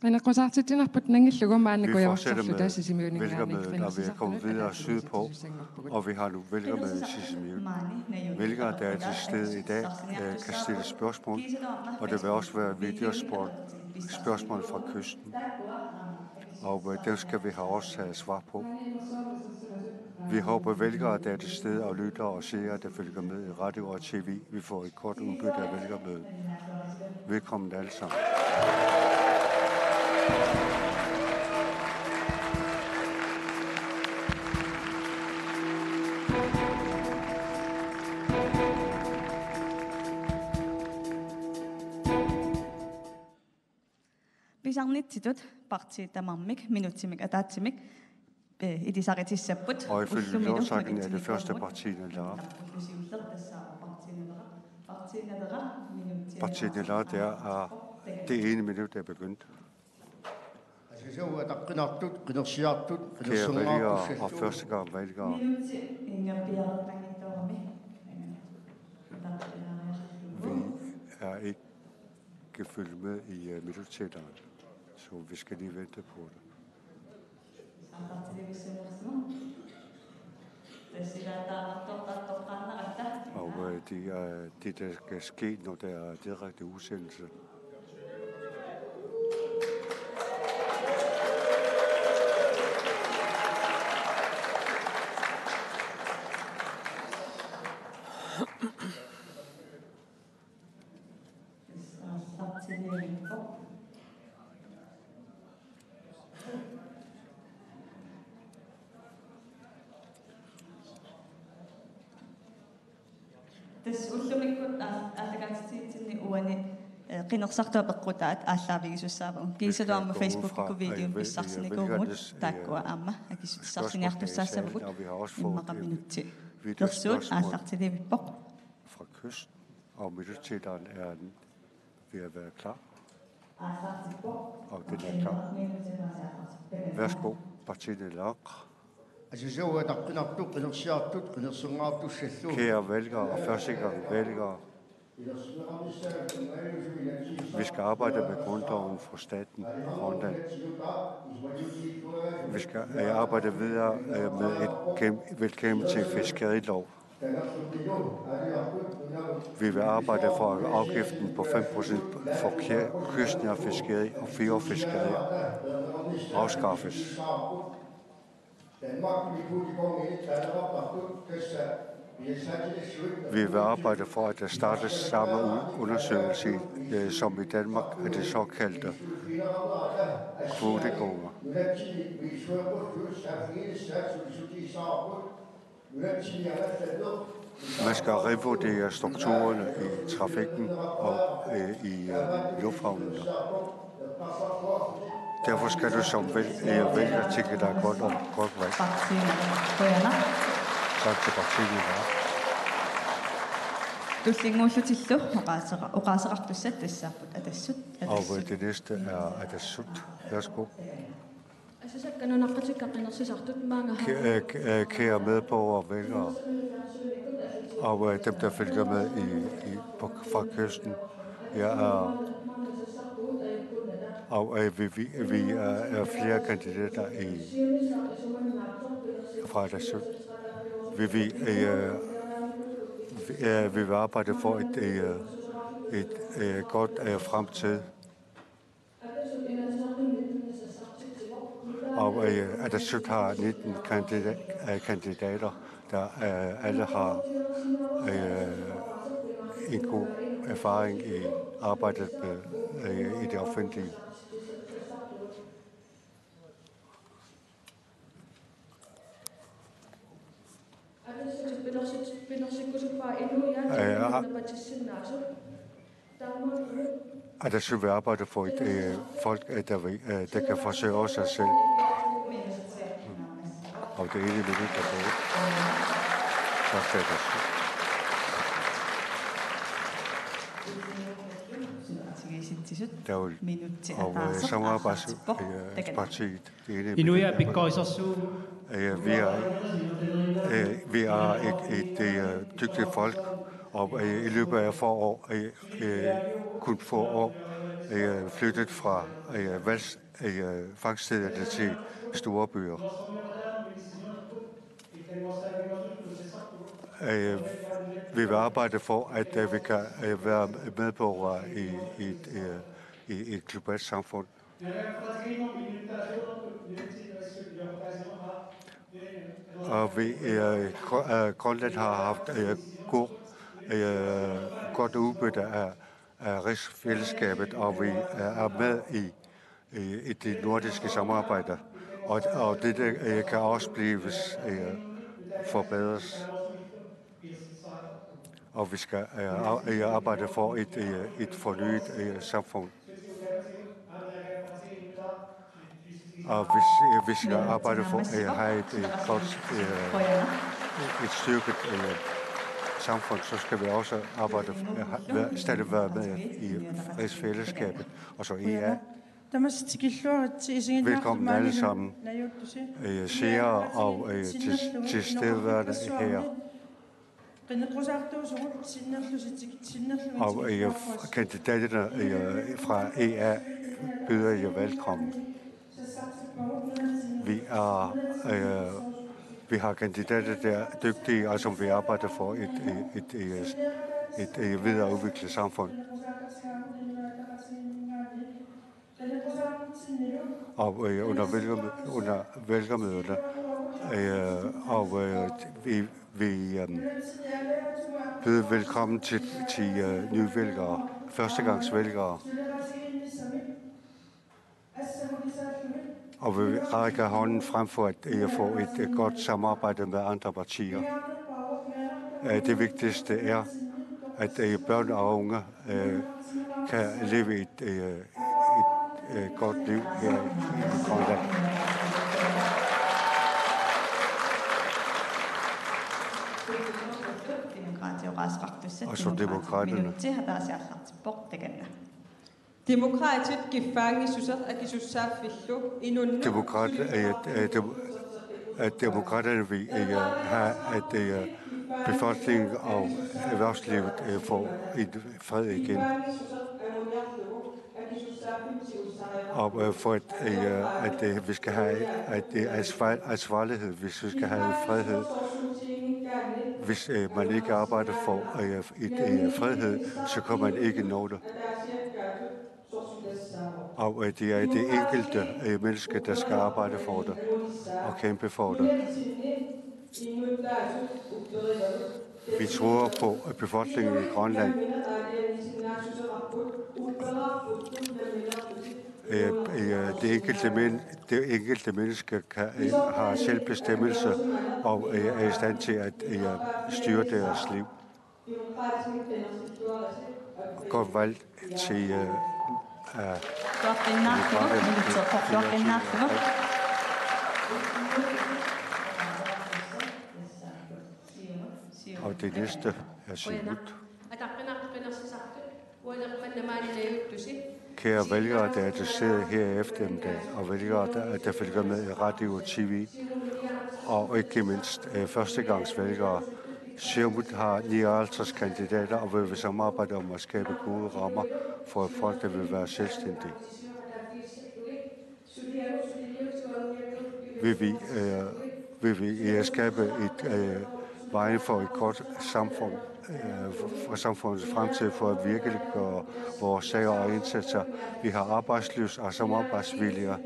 Vi fortsætter med, når vi er kommet videre sydpå, og vi har nu velkommen Sisimiut. Vælgere, der er til stede i dag, kan stille spørgsmål, og det vil også være videospørgsmål fra kysten. Og dem skal vi også have svar på. Vi håber vælgere, der er til stede og lytter og ser, der følger med i radio og tv. Vi får et kort udbytte af vælgermødet. Velkommen alle sammen. Bisarnittitut partiitamarmik minuttimik ataatsimik idisaqitissaput og ifølge lovsaken er det første parti Nellara. Parti Nellara, det ene minut er begyndt. Kære vælgere og første gang vælgere. Vi er ikke følge med i minuttitteren, så vi skal lige vente på det. Og det der skal ske, når der er direkte udsendelse. qinersartuapeqqutaat ааllaavigisussaavu kiisatuarma Facebook-ku videon pissarsinikugumut taakkua aamma akissarliniartussaassavut immaqaminutti tersuut aallartilivippoq fra kysten, og minuttitteren er ved at være klar. Og den er klar. Værsgo, partiet Nellara. Kære vælgere og første gang vælgere. Vi skal arbejde med grundloven for staten Grønland. Vi skal arbejde videre med et velgennemtænkt fiskerilov. Vi vil arbejde for afgiften på 5% for kystnær fiskeri og fjordfiskeri afskaffes. Vi vil arbejde for, at der startes samme undersøgelse som i Danmark af det såkaldte kvotegonger. Man skal revurdere strukturerne i trafikken og i lufthavnene. Derfor skal du som vælger tænke dig godt om godt valg. Tak til partiet. Tussinguullutillu oqaasaqartussat tassaarput atassut. Og det næste er atassut. Værsgo. Kære medborgere og vælgere, og dem, der følger med fra kysten. Og vi er flere kandidater fra atassut. Vi vil arbejde for et godt fremtid. Og atassut har 19 kandidater, der alle har en god erfaring i arbejdet i det offentlige. Atassut vil arbejde for et folk, der kan forsørge sig selv. Og det ene minut er gået. Tak til Atassut. Og samarbejdspartiet. Inuja Pikkoisassu. Vi er et dygtigt folk, og i løbet af få år, kun få år, flyttet fra fangststederne til store byer. Vi vil arbejde for, at vi kan være medborgere i et globalt samfund. Og Grønland har haft godt udbytte af rigsfællesskabet, og vi er med i det nordiske samarbejde. Og det kan også blive forbedres. Og vi skal arbejde for et fornyet samfund. Og hvis vi skal arbejde for at have et styrket samfund, så skal vi også arbejde stadig være med i rigsfællesskabet, og så EA. Velkommen alle sammen, seere og tilstedeværende her. Og kandidaterne fra EA byder jer velkommen. Vi har kandidater, der er dygtige, og som vi arbejder for et videreudviklet samfund. Og under vælgermøderne, vi byder velkommen til nye vælgere, førstegangsvælgere. Og vi rækker hånden frem for at få et godt samarbejde med andre partier. Det vigtigste er, at børn og unge kan leve et godt liv her i Grønland. Og så demokraterne. Demokraterne vil have, at befolkningen og erhvervslivet får et fred igen. Og for at vi skal have ansvarlighed, hvis vi skal have fredhed. Hvis man ikke arbejder for et fredhed, så kan man ikke nå det. Og det er det enkelte menneske, der skal arbejde for det og kæmpe for det. Vi tror på befolkningen i Grønland. Det enkelte menneske har selvbestemmelse og er i stand til at styre deres liv. Godt valg til og det næste er Siumut. Kære vælgere, der er til stede her i eftermiddag, og vælgere, der følger med i radio og tv, og ikke mindst førstegangsvælgere. Siumut har 59 kandidater, og vi vil samarbejde om at skabe gode rammer for et folk, der vil være selvstændige. Vi vil skabe et vejen for et godt samfund, for samfundets fremtid, for at virkeliggøre vores sager og indsatser. Vi har arbejdsløs og samarbejdsvilje.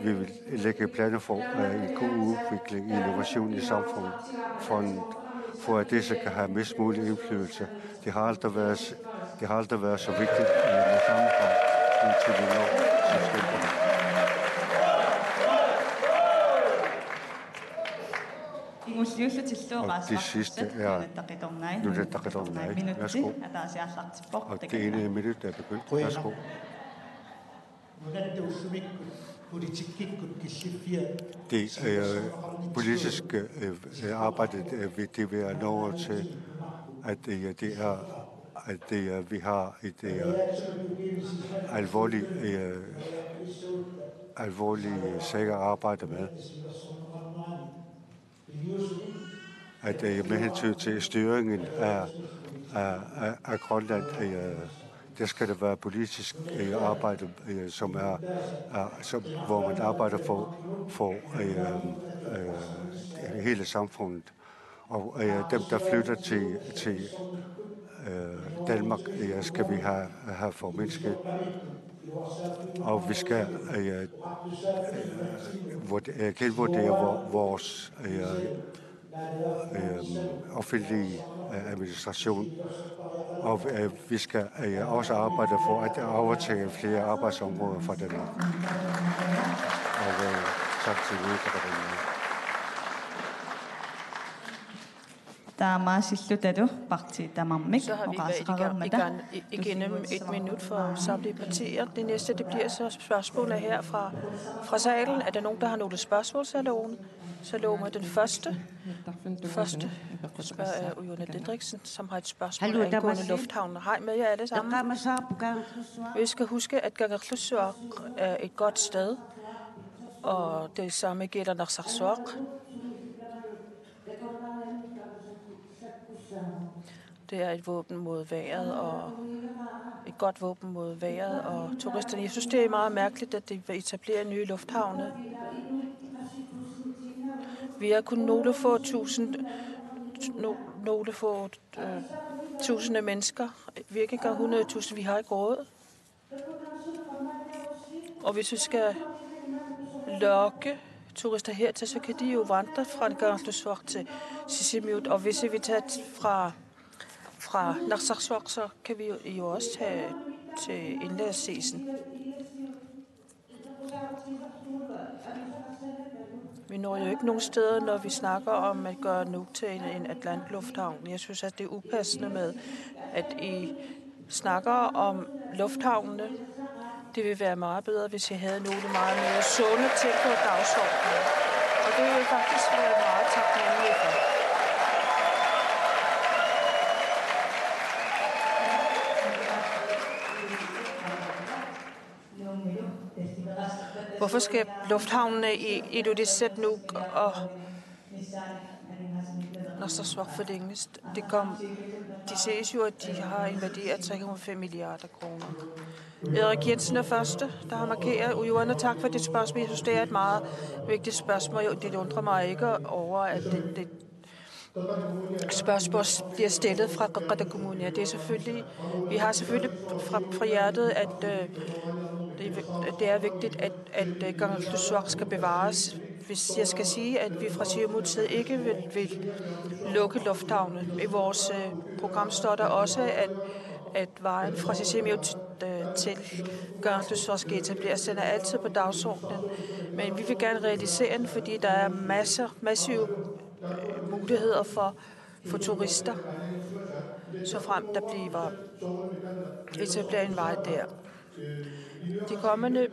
Vi vil lægge planer for en god udvikling og innovation i samfundet, for at disse kan have mest mulig indflydelse. Det har aldrig været så vigtigt med sammenhæng, indtil vi når selvstændighed. Og det sidste er Nudet Taqidornai. Værsgo. Og det ene minut er begyndt. Værsgo. Det politiske arbejde, det vil jeg nå til, at vi har et alvorligt sager at arbejde med. At med hensyn til styringen af Grønland der skal det være politisk arbejde, hvor man arbejder for hele samfundet. Og dem, der flytter til Danmark, skal vi have formindsket. Og vi skal genvurdere vores offentlige administration. Og vi skal også arbejde for at overtage flere arbejdsområder fra Danmark. Og tak til udfordringen. Så har vi været igennem 1 minut for samtlige partier. Det næste, det bliver så spørgsmålet her fra salen. Er der nogen, der har nogle spørgsmål, Salome? Den første spørger er Ujona Dendriksen, som har et spørgsmål angående lufthavnen. Hej med jer alle sammen. Vi skal huske, at Kangerlussuaq er et godt sted, og det samme gælder Narsarsuaq. Det er et våben mod vejret og et godt våben mod vejret og turisterne. Jeg synes, det er meget mærkeligt, at de vil etablere nye lufthavne. Vi har kun nogle få tusinde mennesker. Vi er ikke engang 100.000. Vi har ikke råd. Og hvis vi skal lokke turister hertil, så kan de jo vandre fra Kangerlussuaq til Sisimiut. Og hvis vi tager fra Narsarsuaq, så kan vi jo også tage til Indlandsisen. Vi når jo ikke nogen steder, når vi snakker om at gøre Nuuk til en Atlant-lufthavn. Jeg synes, at det er upassende med, at I snakker om lufthavnene. Det ville være meget bedre, hvis I havde nogle meget mere sunde ting på dagsordenen. Og det vil faktisk være meget taknemmelig for. Hvorfor skal lufthavnene i Ilulissat, Nuuk og Narsarsuaq forlænges? De ses jo, at de har en værdi af 3,5 milliarder kroner. Erik Jensen er første, der har markeret. Ujona, tak for dit spørgsmål. Jeg synes, det er et meget vigtigt spørgsmål. Det undrer mig ikke over, at det spørgsmål bliver stillet fra Qatar Kommune. Det er selvfølgelig, vi har selvfølgelig fra hjertet, at det er vigtigt, at Kangerlussuaq skal bevares. Hvis jeg skal sige, at vi fra Siumuts side ikke vil lukke lufthavne. I vores program står der også, at vejen fra Sisimiut til Kangerlussuaq skal etableres. Den er altid på dagsordenen, men vi vil gerne realisere den, fordi der er massive muligheder for turister, så frem der bliver etableret en vej der. De kommende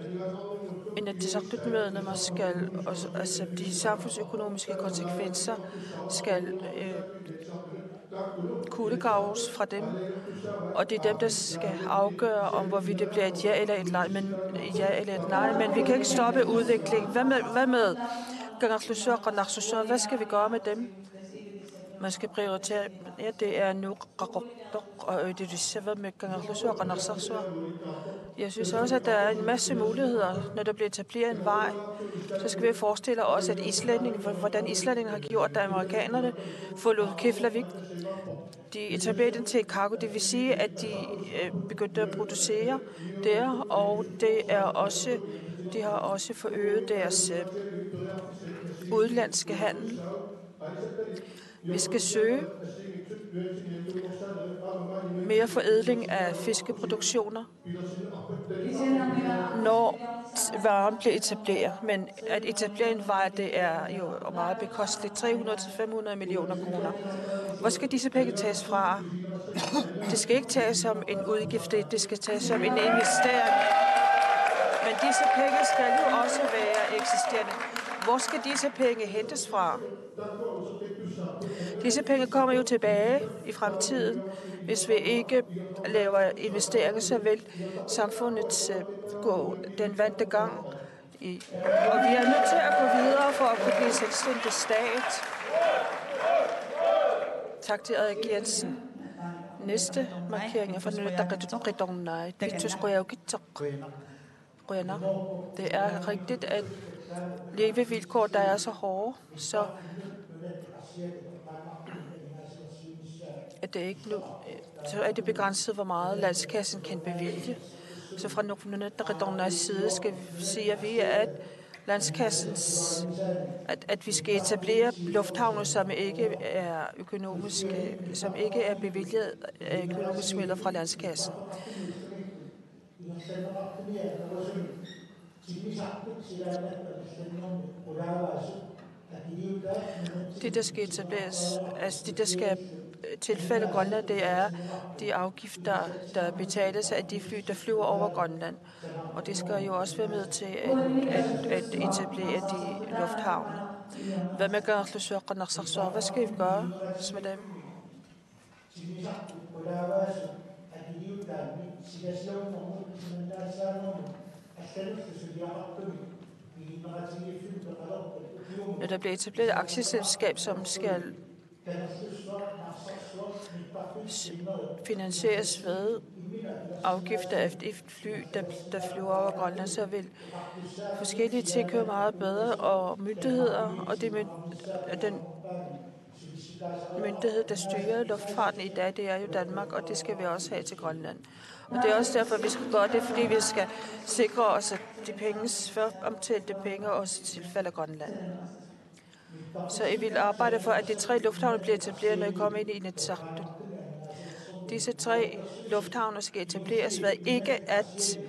inatsisartut-medlemmer skal, altså de samfundsøkonomiske konsekvenser, skal kuttegraves fra dem, og det er dem, der skal afgøre, om hvorvidt det bliver et ja eller et nej, men vi kan ikke stoppe udviklingen. Hvad med Kangerlussuaq og Narsarsuaq? Hvad skal vi gøre med dem? Man skal prioritere, ja, det er Nuuk og Ilulissat med Kangerlussuaq og Narsarsuaq. Jeg synes også, at der er en masse muligheder, når der bliver etableret en vej. Så skal vi forestille os, at hvordan islændingene har gjort, da amerikanerne forlod Keflavik. De etablerede den til cargo, det vil sige, at de begyndte at producere der, og de har også forøget deres udenlandske handel. Vi skal søge mere forædling af fiskeproduktioner, når varen bliver etableret. Men at etablere en vej, det er jo meget bekosteligt. 300-500 millioner kroner. Hvor skal disse penge tages fra? Det skal ikke tages som en udgift, det skal tages som en investering. Men disse penge skal jo også være eksisterende. Hvor skal disse penge hentes fra? Disse penge kommer jo tilbage i fremtiden, hvis vi ikke laver investeringer, så vil samfundet gå den vante gang. Og vi er nødt til at gå videre for at kunne blive selvstændig stat. Tak til Erik Jensen. Næste markering er fra Nunattaqitornai. Det er rigtigt, at levevilkår, der er så hårde, så at det ikke nu, så er det begrænset, hvor meget landskassen kan bevilge. Så fra Nunattaqitornais side siger vi, at landskassens, at vi skal etablere lufthavne, som ikke er økonomiske, som ikke er bevilget af økonomiske midler fra landskassen. Det, der skal etableres, altså det, der skal tilfælde Grønland, det er de afgifter, der betales af de fly, der flyver over Grønland. Og det skal jo også være med til at etablere de lufthavne. Hvad med Kangerlussuaq og Narsarsuaq? Hvad skal vi gøre med dem? Når der bliver etableret et aktieselskab, som skal finansieres ved afgifter af de fly, der flyver over Grønland, så vil forskellige ting køre meget bedre, og myndigheder og den myndighed, der styrer luftfarten i dag, det er jo Danmark, og det skal vi også have til Grønland. Og det er også derfor, vi skal gøre det, fordi vi skal sikre os, at de omtalte penge også tilfælder Grønland. Så jeg vil arbejde for, at de 3 lufthavne bliver etableret, når jeg kommer ind i Inatsisartut. Disse 3 lufthavne skal etableres ved ikke at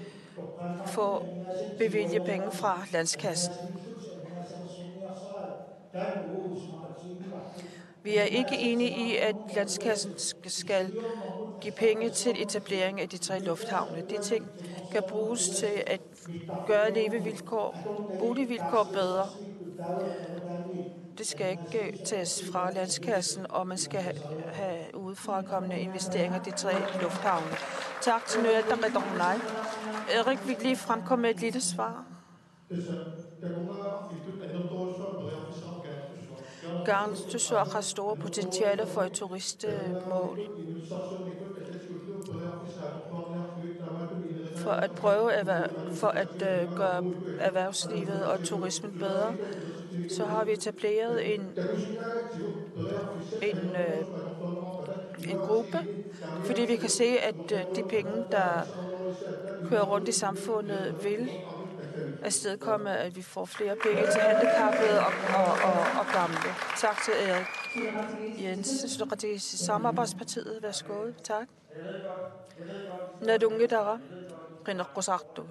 få bevilge penge fra landskassen. Vi er ikke enige i, at landskassen skal give penge til etablering af de 3 lufthavne. De ting kan bruges til at gøre boligvilkår bedre. Det skal ikke tages fra landskassen, og man skal have udefrakommende investeringer i de 3 lufthavne. Tak til Nunattaqitornai. Erik vil lige fremkomme med et lille svar. Kangerlussuaq har store potentialer for et turistmål. For at gøre erhvervslivet og turismen bedre, så har vi etableret en gruppe, fordi vi kan se, at de penge, der kører rundt i samfundet, vil afstedkomme, at vi får flere penge til handicappede og gamle. Tak til Erik Jensen, Samarbejdspartiet. Værsgo. Tak. Nadungidara, Rinaqusartu.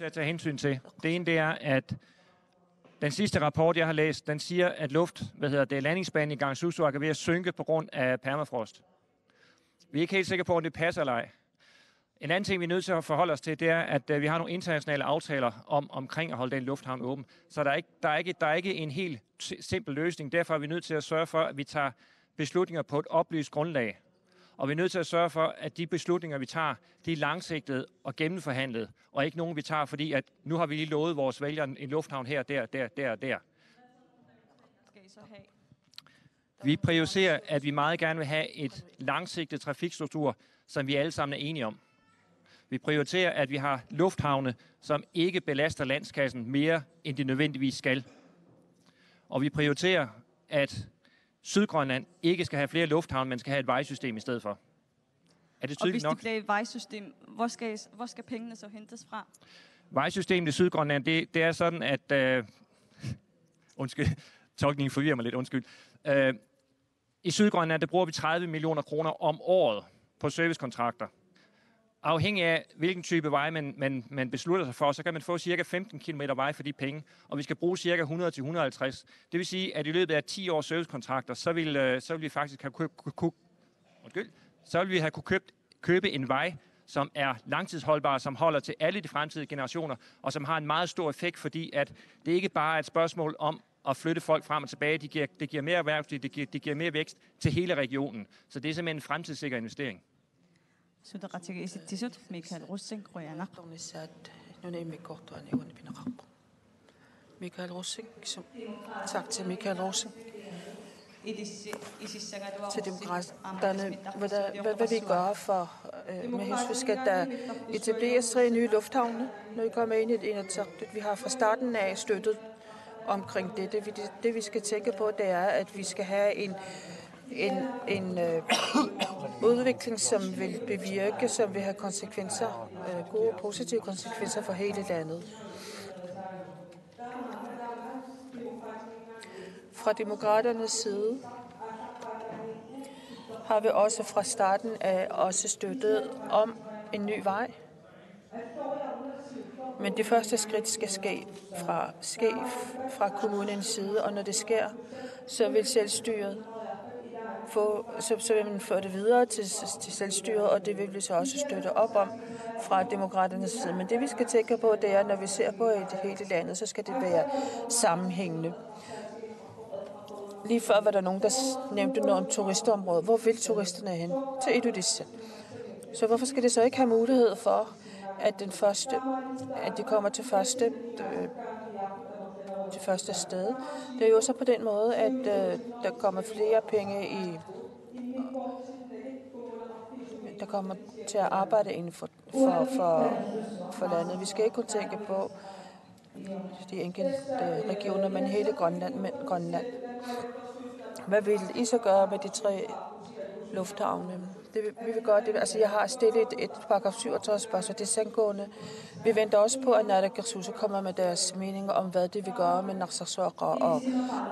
At tage hensyn til. Det ene det er, at den sidste rapport, jeg har læst, den siger, at landingsbanen i Kangerlussuaq er ved at synke på grund af permafrost. Vi er ikke helt sikre på, om det passer eller ej. En anden ting, vi er nødt til at forholde os til, det er, at vi har nogle internationale aftaler omkring at holde den lufthavn åben. Så der er ikke en helt simpel løsning. Derfor er vi nødt til at sørge for, at vi tager beslutninger på et oplyst grundlag. Og vi er nødt til at sørge for, at de beslutninger, vi tager, de er langsigtede og gennemforhandlede, og ikke nogen, vi tager, fordi at nu har vi lige lovet vores vælgere en lufthavn her, der. Vi prioriterer, at vi meget gerne vil have et langsigtet trafikstruktur, som vi alle sammen er enige om. Vi prioriterer, at vi har lufthavne, som ikke belaster landskassen mere, end de nødvendigvis skal. Og vi prioriterer, at Sydgrønland ikke skal have flere lufthavne, men skal have et vejsystem i stedet for. Er det tydeligt nok? Og hvis det bliver et vejsystem, hvor skal pengene så hentes fra? Vejsystemet i Sydgrønland, det er sådan, at... undskyld, tolkningen forvirrer mig lidt, undskyld. I Sydgrønland, der bruger vi 30 millioner kroner om året på servicekontrakter. Afhængig af, hvilken type vej man beslutter sig for, så kan man få cirka 15 km vej for de penge, og vi skal bruge cirka 100-150. Det vil sige, at i løbet af 10 års servicekontrakter, så vil vi faktisk have kunne købe en vej, som er langtidsholdbar, som holder til alle de fremtidige generationer, og som har en meget stor effekt, fordi at det ikke bare er et spørgsmål om at flytte folk frem og tilbage. Det giver mere erhvervsliv, det giver mere vækst til hele regionen. Så det er simpelthen en fremtidssikker investering. Michael Russing, Michael Russing. Tak til Michael Russing. til demokraterne, hvad vi gør for med hensyn til, at der etableres 3 nye lufthavne, når vi kommer ind i et Inatsisartut. Vi har fra starten af støttet omkring det. Det vi skal tænke på, det er, at vi skal have en udvikling, som vil bevirke, som vil have konsekvenser, gode positive konsekvenser for hele landet. Fra demokraternes side har vi også fra starten af også støttet om en ny vej. Men det første skridt skal ske fra kommunens side, og når det sker, så vil selvstyret så vil man føre det videre til selvstyret, og det vil vi så også støtte op om fra demokraternes side. Men det vi skal tænke på, det er, når vi ser på hele landet, så skal det være sammenhængende. Lige før var der nogen, der nævnte noget om turistområdet. Hvor vil turisterne hen? Til Indonesien. Så hvorfor skal det så ikke have mulighed for, at de kommer til første sted? Det er jo så på den måde, at der kommer flere penge der kommer til at arbejde inden for landet. Vi skal ikke kun tænke på de enkelte regioner, men hele Grønland. Hvad vil I så gøre med de 3 lufthavne? Vi vil gøre det. Altså, jeg har stillet et paragraf 67 spørgsmål. Det er sandgående. Vi venter også på, at Naalakkersuisut kommer med deres meninger om, hvad det vil gøre med Narsarsuaq og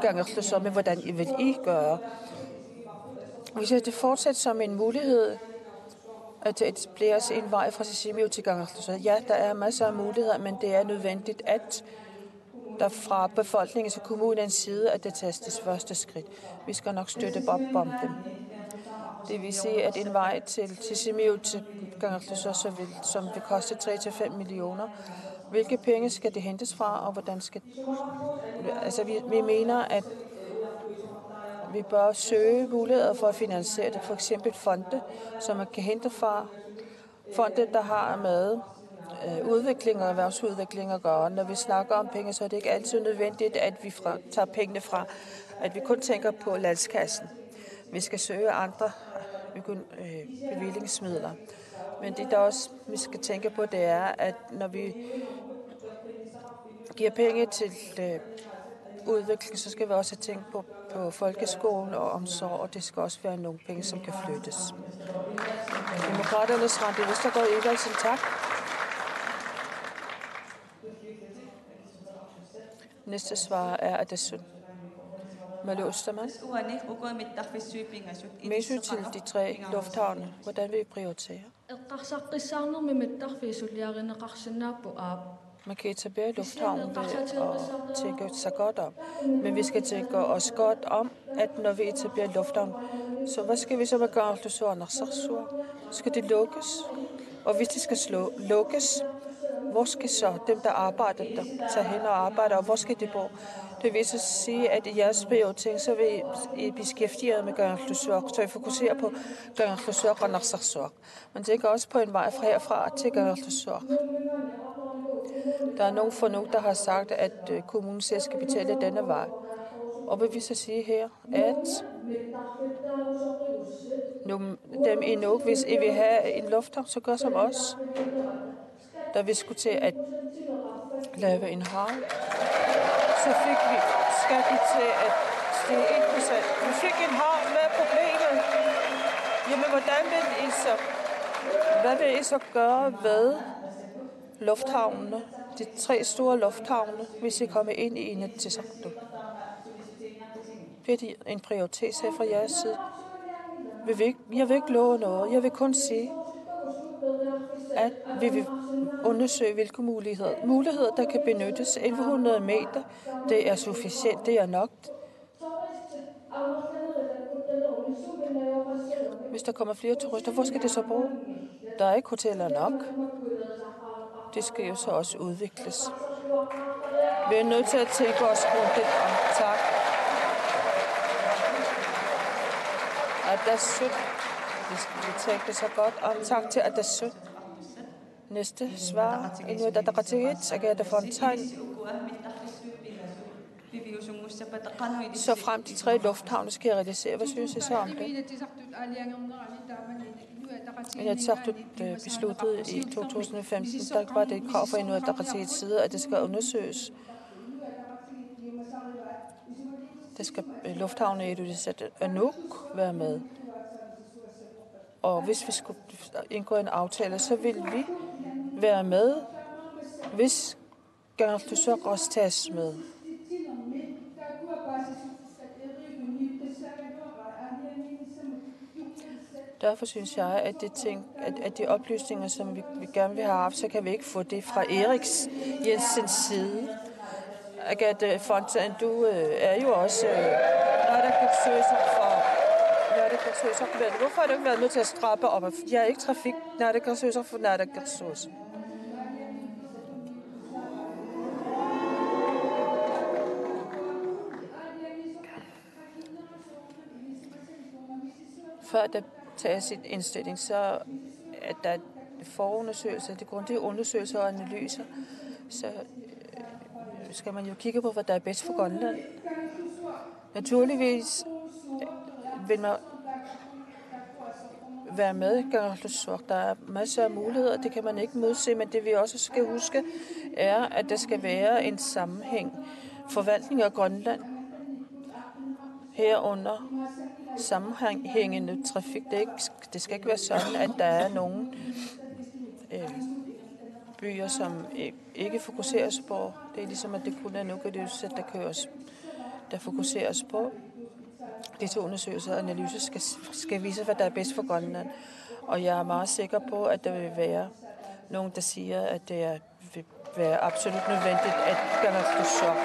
Kangerlussuaq, men hvordan vil I gøre? Hvis det fortsætter som en mulighed, at det etableres en vej fra Sisimiut til Kangerlussuaq. Ja, der er masser af muligheder, men det er nødvendigt, at der fra befolkningen til kommunens side, at det tages det første skridt. Vi skal nok støtte op om dem. Det vil sige, at en vej til Sisimiut til Kangerlussuaq, som vil koste 3-5 millioner. Hvilke penge skal det hentes fra, og hvordan skal... Altså, vi mener, at vi bør søge muligheder for at finansiere det. For eksempel fonde, som man kan hente fra. Fonde, der har med udvikling og erhvervsudvikling at gøre. Når vi snakker om penge, så er det ikke altid nødvendigt, at vi tager pengene fra, at vi kun tænker på landskassen. Vi skal søge andre bevillingsmidler. Men det, der også vi skal tænke på, det er, at når vi giver penge til udvikling, så skal vi også tænke på folkeskolen og omsorg, og det skal også være nogle penge, som kan flyttes. Demokraternes Randi Vestergaard Evertsen, tak. Næste svar er Adassun. Malle Ostermann. Med hensyn til de 3 lufthavne, hvordan vil I prioritere? Man kan etablere lufthavnen ved at tænke sig godt om. Men vi skal tænke os godt om, at når vi etablerer lufthavnen, så hvad skal vi så med Kangerlussuaq og Narsarsuaq? Skal det lukkes? Og hvis det skal lukkes, hvor skal så dem, der arbejder, der tager hen og arbejder, og hvor skal de bo? Det vil så sige, at i jeres prioritering, så vil I beskæftige med Kangerlussuaq, så I fokuserer på Kangerlussuaq og Narsarsuaq. Man tænker også på en vej herfra til Kangerlussuaq. Der er nogen, der har sagt, at kommunen selv skal betale denne vej. Og vil vi så sige her, at dem i Nuuk, hvis I vil have en lufthavn, så gør som os. Da vi skulle til at lave en havn, så fik vi skatten til at stige 1%. Vi fik en havn med problemet. Jamen, hvad vil I så gøre ved lufthavnene? De 3 store lufthavne, hvis I kommer ind i Inatsisartut. Bliver det en prioritet her fra jeres side? Jeg vil ikke love noget. Jeg vil kun sige, at vi vil undersøge, hvilke muligheder, der kan benyttes. 1100 meter, det er sufficient, det er nok. Hvis der kommer flere turister, hvor skal det så bo? Der er ikke hoteller nok. Det skal jo så også udvikles. Vi er nødt til at tænke os grundigt om. Tak. Adassun. Vi skal tænke så godt om. Tak til Adassun. Næste svar. Inuit Ataqatigiit, Agatha Fontaine. Så frem til 3 lufthavne skal realisere. Hvad synes I så om det? Inatsisartut besluttede i 2015, der var det et krav fra Inuit Ataqatigiits side, at det skal undersøges. Det skal lufthavne i Ilulissat og Nuuk være med. Og hvis vi skulle indgå en aftale, så vil vi være med, hvis Kangerlussuaq også tages med. Derfor synes jeg, at de oplysninger, som vi gerne vil have haft, så kan vi ikke få det fra Eriks Jensens side. Agathe Fontaine, du er jo også hvorfor har du ikke været med til at strappe op? Jeg er ikke trafik, for nærmest. Før der tages en indstilling, så at der er forundersøgelser, det grundige undersøgelser og analyser, så skal man jo kigge på, hvad der er bedst for Grønland. Naturligvis vil man være med i Kangerlussuaq. Der er masser af muligheder, det kan man ikke modse, men det vi også skal huske, er, at der skal være en sammenhæng. Forvaltning af Grønland herunder sammenhængende trafik. Det skal ikke være sådan, at der er nogle byer, som ikke fokuseres på. Det er ligesom, at det kun er Nuuk, der fokuseres på. De 2 undersøgelser og analyser skal vise, hvad der er bedst for Grønland. Og jeg er meget sikker på, at der vil være nogen, der siger, at det vil være absolut nødvendigt, at Kangerlussuaq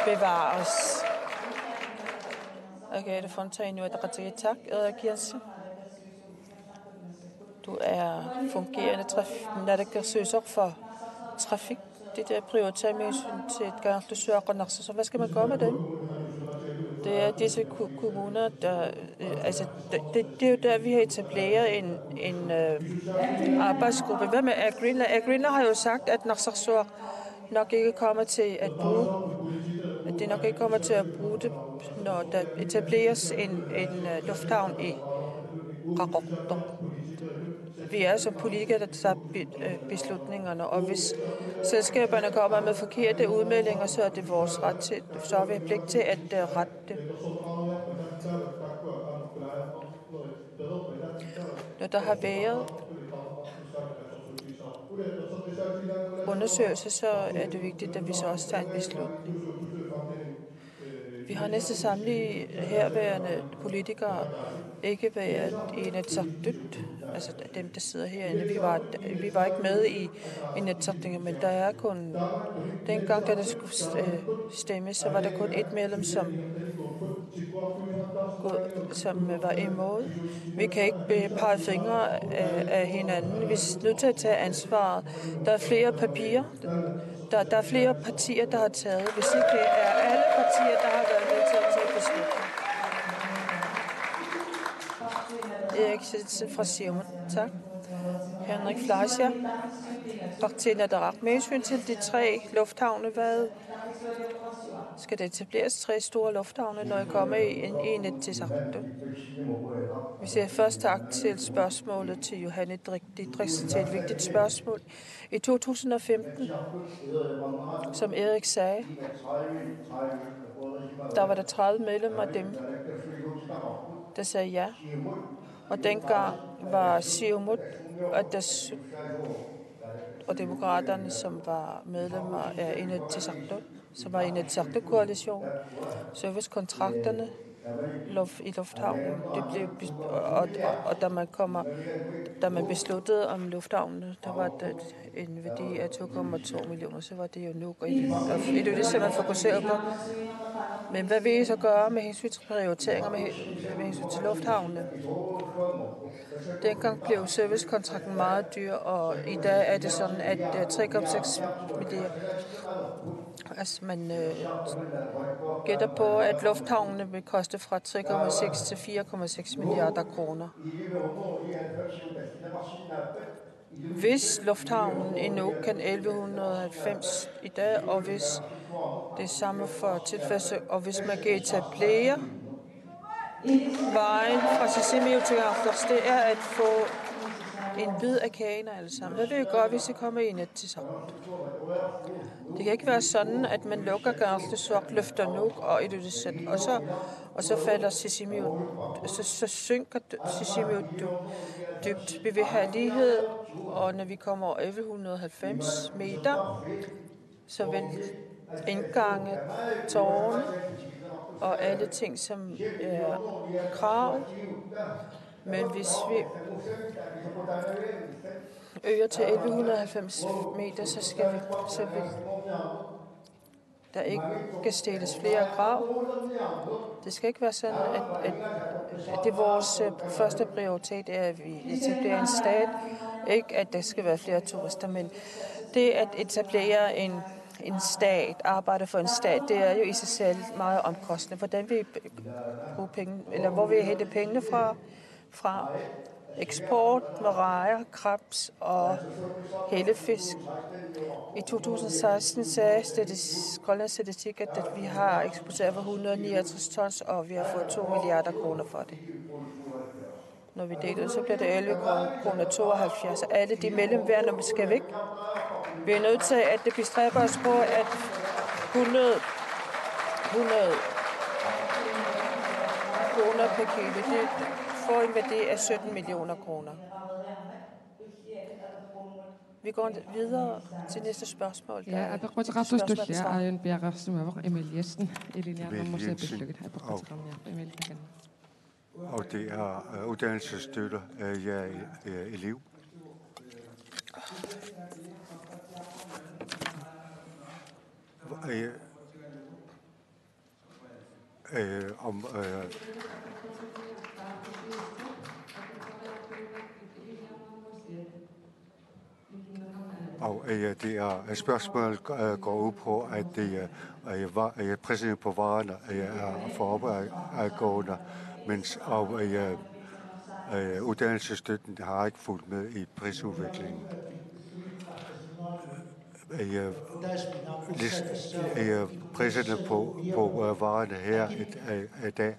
bevares. Agathe Fontaine, tak. Erik Jensen. Du er fungerende naalakkersuisuq for trafik. Det der prioriterer med hensyn til Kangerlussuaq og Narsarsuaq. Så hvad skal man gøre med dem? Det er disse kommuner, der... det er jo der, vi har etableret en arbejdsgruppe. Hvad med Agreenland? Agreenland har jo sagt, at Narsarsuaq nok ikke kommer til at bruge... At det nok ikke kommer til at bruge det, når der etableres en lufthavn i Qaqortoq. Vi er som politikere, der tager beslutningerne, og hvis selskaberne kommer med forkerte udmeldinger, så er det vores ret til, så har vi pligt til at rette det. Når der har været undersøgelse, så er det vigtigt, at vi så også tager en beslutning. Vi har næsten samtlige herværende politikere ikke været i Inatsisartut, altså dem, der sidder herinde. Vi var ikke med i Inatsisartut, men der er kun... Dengang, da der skulle stemme, så var der kun et medlem, som var imod. Vi kan ikke pege fingre af hinanden. Vi er nødt til at tage ansvaret. Der er flere papirer. Der er flere partier, der har taget. Hvis ikke det er alle partier, der har været med til at tage beslutning. Erik Jensen fra Siumut. Tak. Henrik Fleischer. Partiet Nadaraq. Med hensyn til de 3 lufthavne, hvad skal der etableres 3 store lufthavne, når jeg kommer i Inatsisartut? Vi siger først tak til spørgsmålet til Johanne Didriksen til et vigtigt spørgsmål. I 2015, som Erik sagde, der var der 30 medlemmer af dem, der sagde ja. Og dengang var Siumut og demokraterne, som var medlemmer af Inatsisartut, som var Inatsisartut-koalition, servicekontrakterne i lufthavnen. Det blev og da man besluttede om lufthavnen, der var der en værdi af 2,2 millioner, så var det jo Nuuk. Og det er jo det, som man fokuserer på. Men hvad vil I så gøre med hensyn til prioriteringer med hensyn til lufthavnene? Dengang blev servicekontrakten meget dyr, og i dag er det sådan, at 3,6 milliarder. Altså man gætter på, at lufthavnene vil koste fra 3,6 til 4,6 milliarder kroner. Hvis lufthavnen endnu kan 1190 i dag, og hvis det samme for tilfælde, og hvis man kan etablere vejen fra Sisimiut til Garflos, det er at få en bid af kagen alle sammen. Det vil jo godt, hvis det kommer i net til sammen. Det kan ikke være sådan, at man lukker Garflos, løfter Nuuk og Ilulissat, og så falder Sisimiut, så synker Sisimiut dybt. Vi vil have lighed, og når vi kommer over 1190 meter, så vil indgange, tårne og alle ting, som er krav. Men hvis vi øger til 1190 meter, så vil der ikke stilles flere krav. Det skal ikke være sådan, at det er vores første prioritet, er, at vi etablerer en stat. Ikke, at der skal være flere turister, men det at etablere en stat, arbejde for en stat, det er jo i sig selv meget omkostende. Hvordan vi bruge penge, eller hvor vi hente pengene fra eksport med rejer, krebs og hellefisk. I 2016 sagde Grønlands Statistik, at vi har eksporteret for 169 tons, og vi har fået 2 milliarder kroner for det. Når vi deler, så bliver det 11 kroner 72. Alle de mellemværende skal væk. Vi er nødt til at bestræbe os på, at 100 kroner per kilo, det får en værdi af 17 millioner kroner. Vi går videre til næste spørgsmål. Ja, at qotiqartustullia ayun piaqarsumavar Emil Jessen eliniarnermusapillugit hapaqatiqarniarpa Emil takan. Og det er uddannelsesstøtter af elev. Og det er spørgsmålet går ud på, at prisen på varerne er for opadgående, mens uddannelsesstøtten har ikke fulgt med i prisudviklingen. Priserne på varerne her i dag,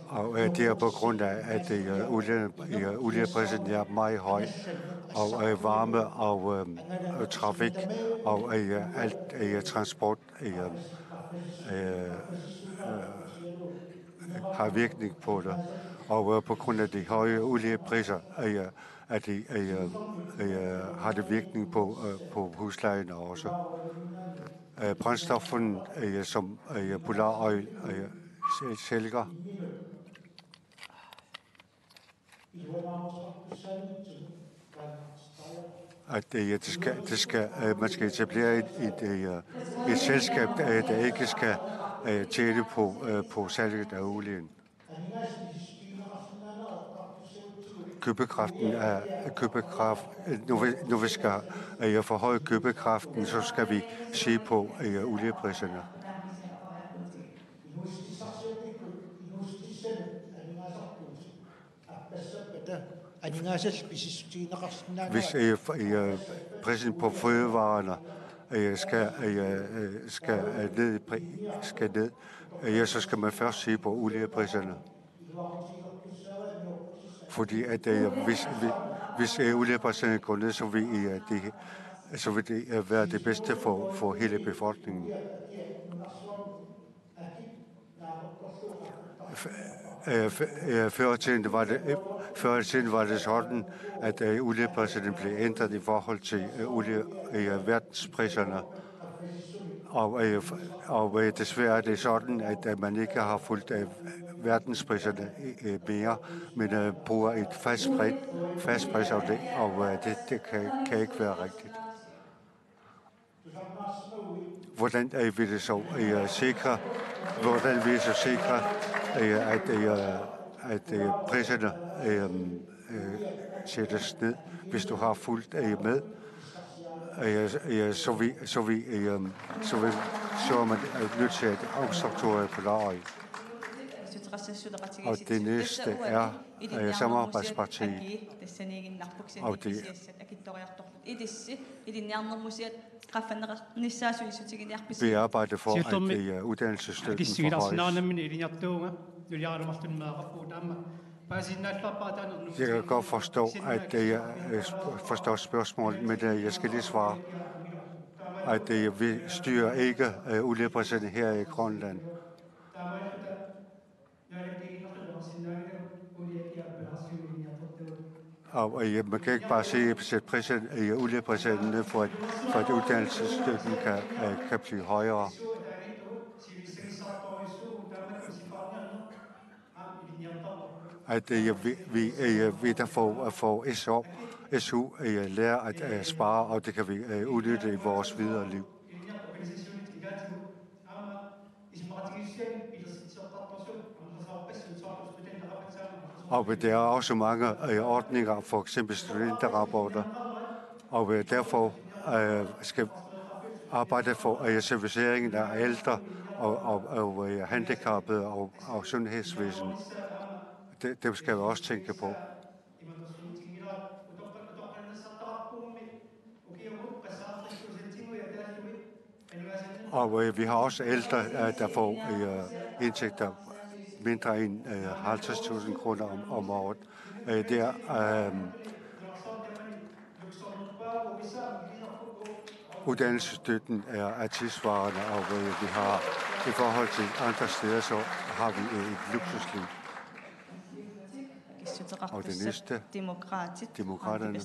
og det er på grund af, at olieprisen er meget høj, og varme og trafik og alt transport har virkning på det. Og på grund af de høje oliepriser har det virkning på huslejen også. Brændstoffen, som Polar Oil sælger, at man skal etablere et selskab, der ikke skal tjene på salget af olien. Når vi skal forhøje købekraften, så skal vi se på oliepriserne. Hvis prisen på fødevarerne skal ned, så skal man først se på oliepriserne. Fordi at hvis oliepriserne går ned, så vil det være det bedste for hele befolkningen. Før i tiden var det sådan, at oliepriserne blev ændret i forhold til verdenspriserne. Og desværre er det sådan, at man ikke har fulgt verdenspriserne mere, men bruger et fast pris af det, og det kan ikke være rigtigt. Hvordan vil det så sikre, at priserne sættes ned, hvis du har fulgt med? Så er man nødt til at omstrukturere Polar Oil. Og det næste er Samarbejdspartiet. Og det vi arbejder for, at uddannelsesstøtten forhøjes. Jeg kan godt forstå, at jeg forstår spørgsmålet, men jeg skal lige svare, at vi styrer ikke olieprisen her i Grønland. Og man kan ikke bare sætte prisen i olieprisen ned for at uddannelsesstøtten kan blive højere. At vi der får SU lærer at spare, og det kan vi udnytte i vores videre liv. Og der er også mange ordninger, for eksempel studenterrapporter, og derfor skal arbejde for serviceringen af ældre og handicappede og sundhedsvæsen. Det skal vi også tænke på. Og vi har også ældre, der får indtægter mindre end 50.000 kroner om året. Uddannelsesstøtten er tidsvarende, og vi har i forhold til andre steder, så har vi et luksusliv. Og det næste, demokraterne,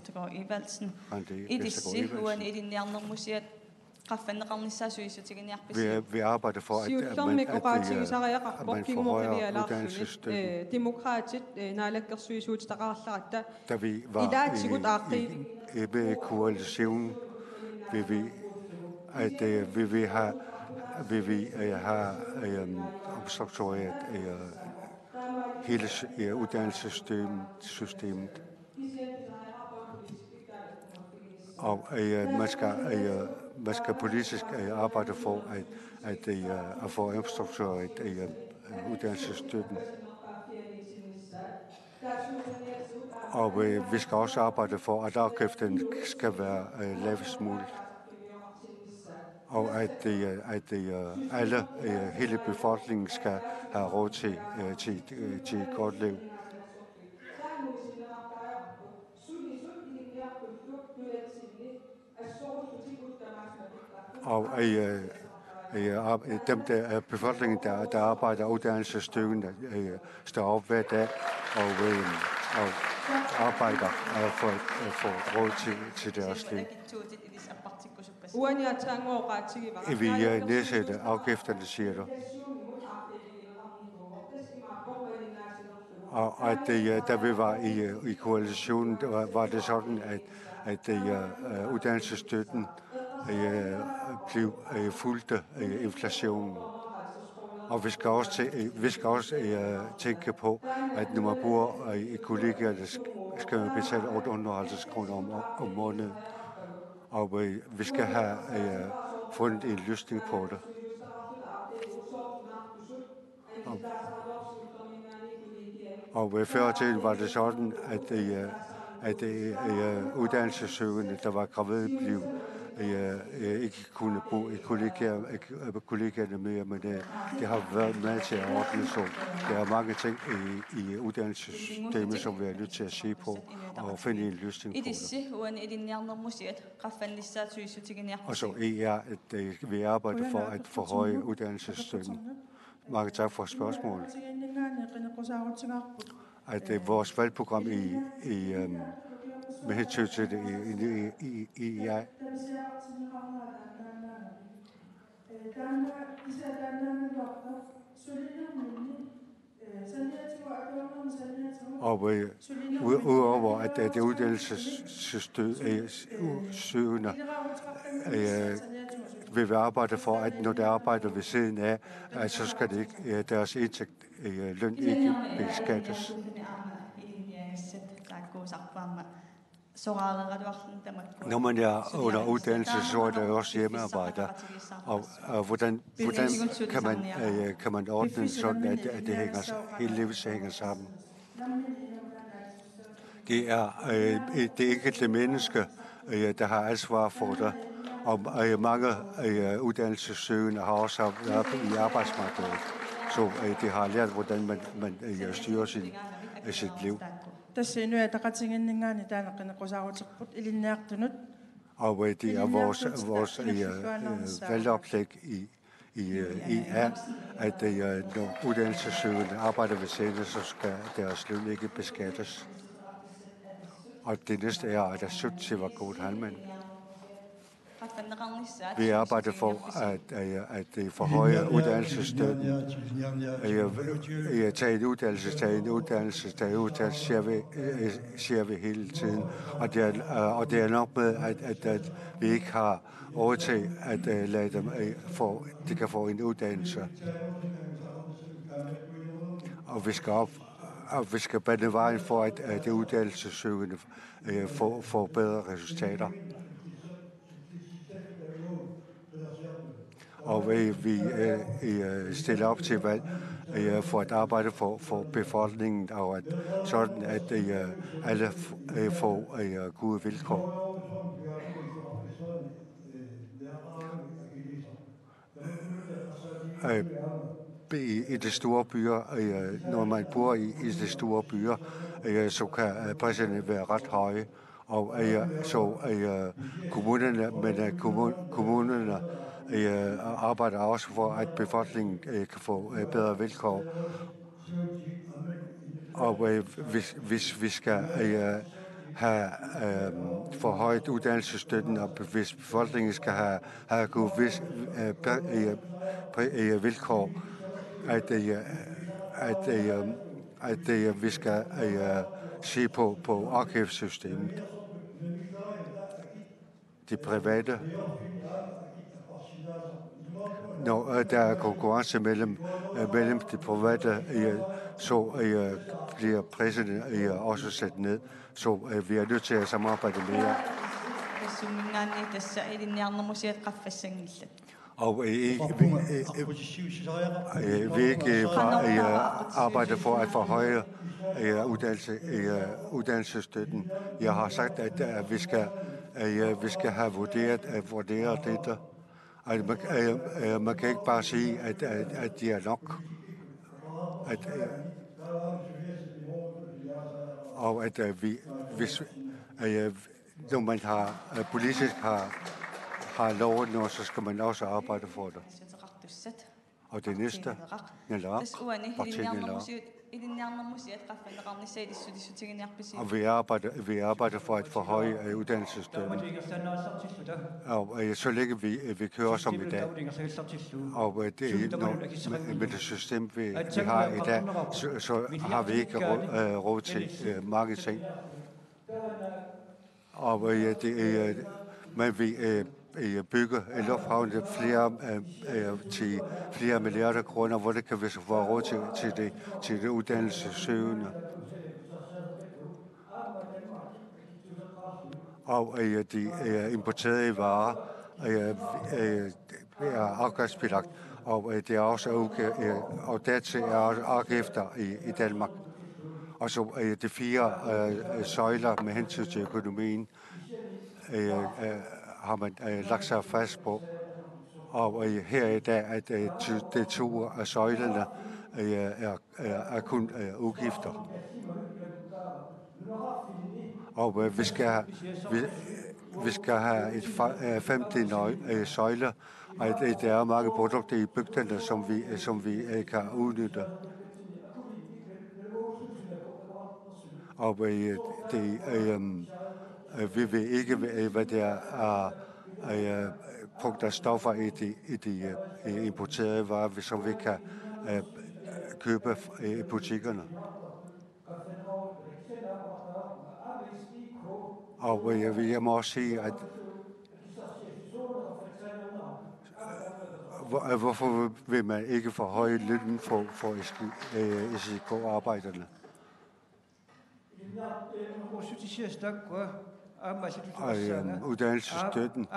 vi arbejder for, at man forhøjer uddannelsesstøtten. Da vi var i koalitionen, vil vi have omstruktureret hele uddannelsessystemet. Og man skal politisk arbejde for at få omstruktureret uddannelsesstøtten. Og vi skal også arbejde for, at afgiften skal være lavest muligt. Og at alle, hele befolkningen skal have råd til et godt liv. Og befolkningen, der arbejder uddannelsesstøtten, står op hver dag og arbejder for at få råd til deres liv. Vi nedsætter afgifterne, siger du. Og at da vi var i koalitionen, var det sådan, at uddannelsesstøtten blev fulgt inflationen. Og vi skal også tænke på, at når man bor i kollegierne, skal man betale 850 kroner om måneden. Og vi skal have fundet en løsning på det. Og før tiden var det sådan, at uddannelsessøgende, der var gravide, blev ikke kunne bo i kollegierne mere, men det har været med til at ordne, så der er mange ting i uddannelsessystemet, som vi er nødt til at se på og finde en løsning på det. Og så er, at vi arbejder for at forhøje uddannelsesstøtten. Mange tak for spørgsmålet. At vores valgprogram med hensyn til det i og udover at det uddannelsessøgende vil vi arbejde for, at når der arbejder ved siden af, så skal det ikke, deres indtægt løn ikke beskattes. Når man er under uddannelse, så er der også hjemmearbejder. Og hvordan kan man ordne sådan, at hele livet hænger sammen? Det er det enkelte menneske, der har ansvar for det. Og mange uddannelsessøgende har også været i arbejdsmarkedet. Så de har lært, hvordan man styrer sit liv. Og det er vores valgoplæg er, at når uddannelsessøgende arbejder ved siden, så skal deres løn ikke beskattes. Og det næste er, at der søgt til var god handmand. Vi arbejder for at forhøje uddannelsesstøtten. Tage en uddannelse, ser vi hele tiden. Og det er nok med, at vi ikke har råd til at lade dem de kan få en uddannelse. Og vi skal bane vejen for, at de uddannelsessøgende får bedre resultater. Og vi stiller op til valg for at arbejde for befolkningen, og sådan at alle får gode vilkår. I de store byer, når man bor i de store byer, så kan priserne være ret høje. Og så kommunerne arbejder også for, at befolkningen kan få bedre vilkår. Og hvis vi skal have forhøjet uddannelsesstøtten, og hvis befolkningen skal have gode vilkår, at vi skal se på afgiftssystemet. De private. Når der er konkurrence mellem de private, så bliver priserne også sat ned. Så vi er nødt til at samarbejde mere. Og vi ikke bare arbejder for at forhøje uddannelsesstøtten. Jeg har sagt, at vi skal have vurderet dette. Man kan ikke bare sige, at de er nok. Og at hvis når man politisk har lovet noget, så skal man også arbejde for det. Og det næste, og vi arbejder for at forhøje uddannelsesstøtten. Og så længe vi kører som i dag, og med det system, vi har i dag, så har vi ikke råd til mange ting. Og men vi bygger lufthavne til flere milliarder kroner, hvor det kan vi så få råd til det uddannelsessøgende. Og de importerede varer er afgiftsbelagt, og det er også og dertil er afgifter i Danmark. Og så de 4 søjler med hensyn til økonomien har man lagt sig fast på. Og her i dag, at de 2 af søjlerne er kun udgifter. Og vi skal have 15 søjler, og der er mange produkter i bygderne, som vi kan udnytte. Og vi ved ikke, hvad der er brugt af stoffer i de importerede varer, som vi kan købe i butikkerne. Og jeg må også sige, at hvorfor vil man ikke forhøje lønnen for SIK-arbejderne? uddannelsesstøtten,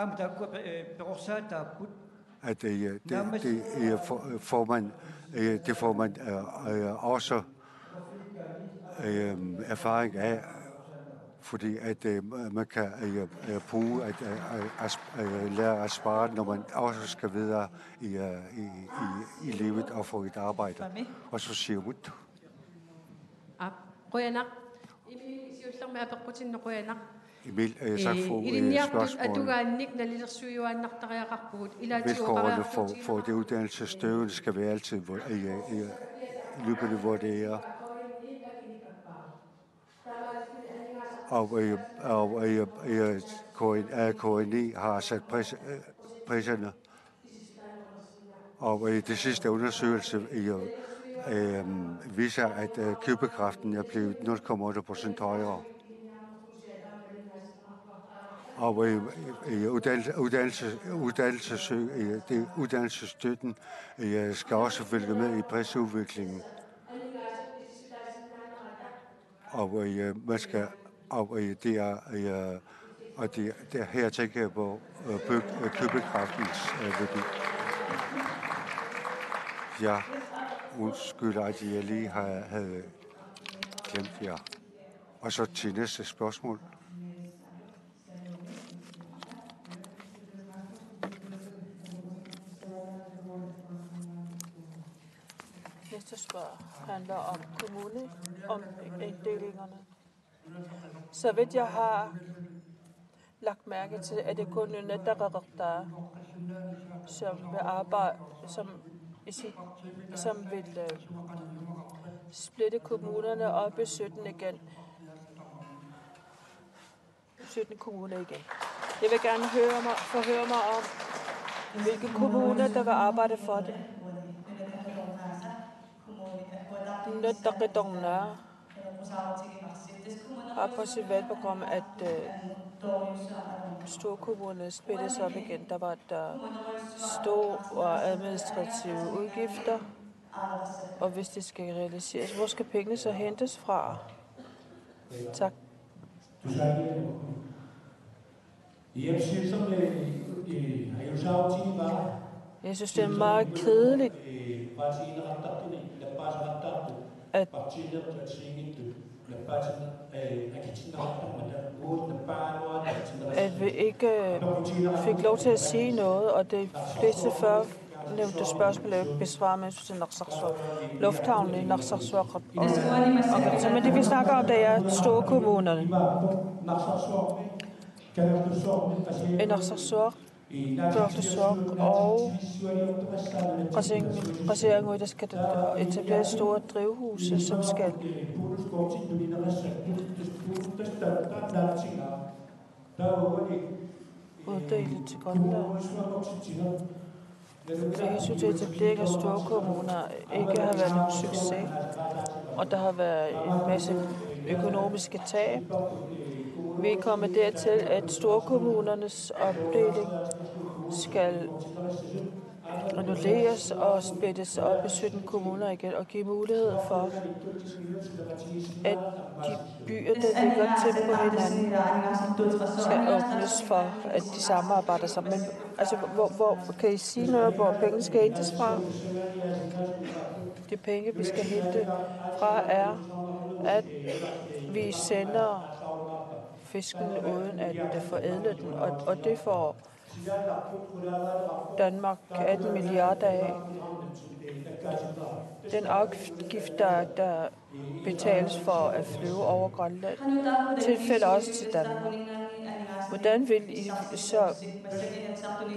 at det får man også erfaring af, fordi at man kan bruge at lære at spare, når man også skal videre i livet og få et arbejde. Og så siger man, Emil, tak for spørgsmålet. Vilkårene for det uddannelsesstøtte skal være altid løbende vurdere. Og KNI har sat priserne. Og det sidste undersøgelse viser, at købekraften er blevet 0,8% højere. Og uddannelsesstøtten skal også følge med i prisudviklingen. Og man skal det er her tænker jeg på købekraftens værdi. Ja, undskyld, at jeg lige havde glemt jer. Og så til næste spørgsmål. Næste spørgsmål handler om kommuneinddelingerne. Så vidt jeg har lagt mærke til, at det kun Nynetaqaqartar, som vil arbejde, som vil splitte kommunerne op i 17 igen. 17 kommuner igen. Jeg vil gerne forhøre mig om, hvilke kommuner, der vil arbejde for det. Nynetaqaqartar har på sit valgprogram, at storkommunerne splittes op igen. Der var store administrative udgifter, og hvis det skal realiseres, hvor skal pengene så hentes fra? Tak. Jeg synes, det er meget kedeligt, at vi ikke fik lov til at sige noget, og det fleste før nævnte spørgsmål er besvaret med lufthavnen i Narsarsuaq. Men det vi snakker om, det er storkommunerne. I Narsarsuaq, Narsarsuaq og Qasigiannguit, der skal etablere store drivhuse, som skal uddele til Grønland. Med hensyn til etablering af storkommuner ikke har været nogen succes, og der har været en masse økonomiske tab. Vi er kommet dertil, at storkommunernes opdeling skal annulleres og splittes op i 17 kommuner igen og give mulighed for, at de byer, der ligger tæt på hinanden, skal åbnes for, at de samarbejder sammen. Men altså, hvor kan I sige noget, hvor penge skal hentes fra? De penge, vi skal hente fra, er, at vi sender fisken uden at forædle den, og det får Danmark 18 milliarder af. Den afgift, der betales for at flyve over Grønland, tilfælder også til Danmark. Hvordan vil I så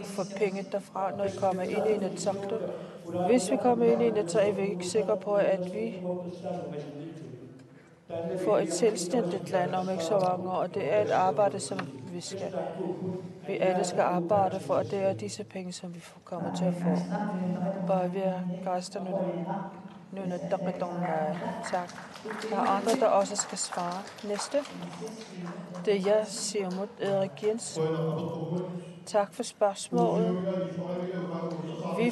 få penge derfra, når I kommer ind i Inatsisartut? Hvis vi kommer ind i Inatsisartut, er vi ikke sikre på, at vi får et selvstændigt land om ikke så mange år, og det er et arbejde, som vi alle skal arbejde for, og det er disse penge, som vi kommer til at få. Bare ved at gæste tak. Der er andre, der også skal svare. Næste. Det er jeg, Siumut Erik Jensen. Tak for spørgsmålet. Vi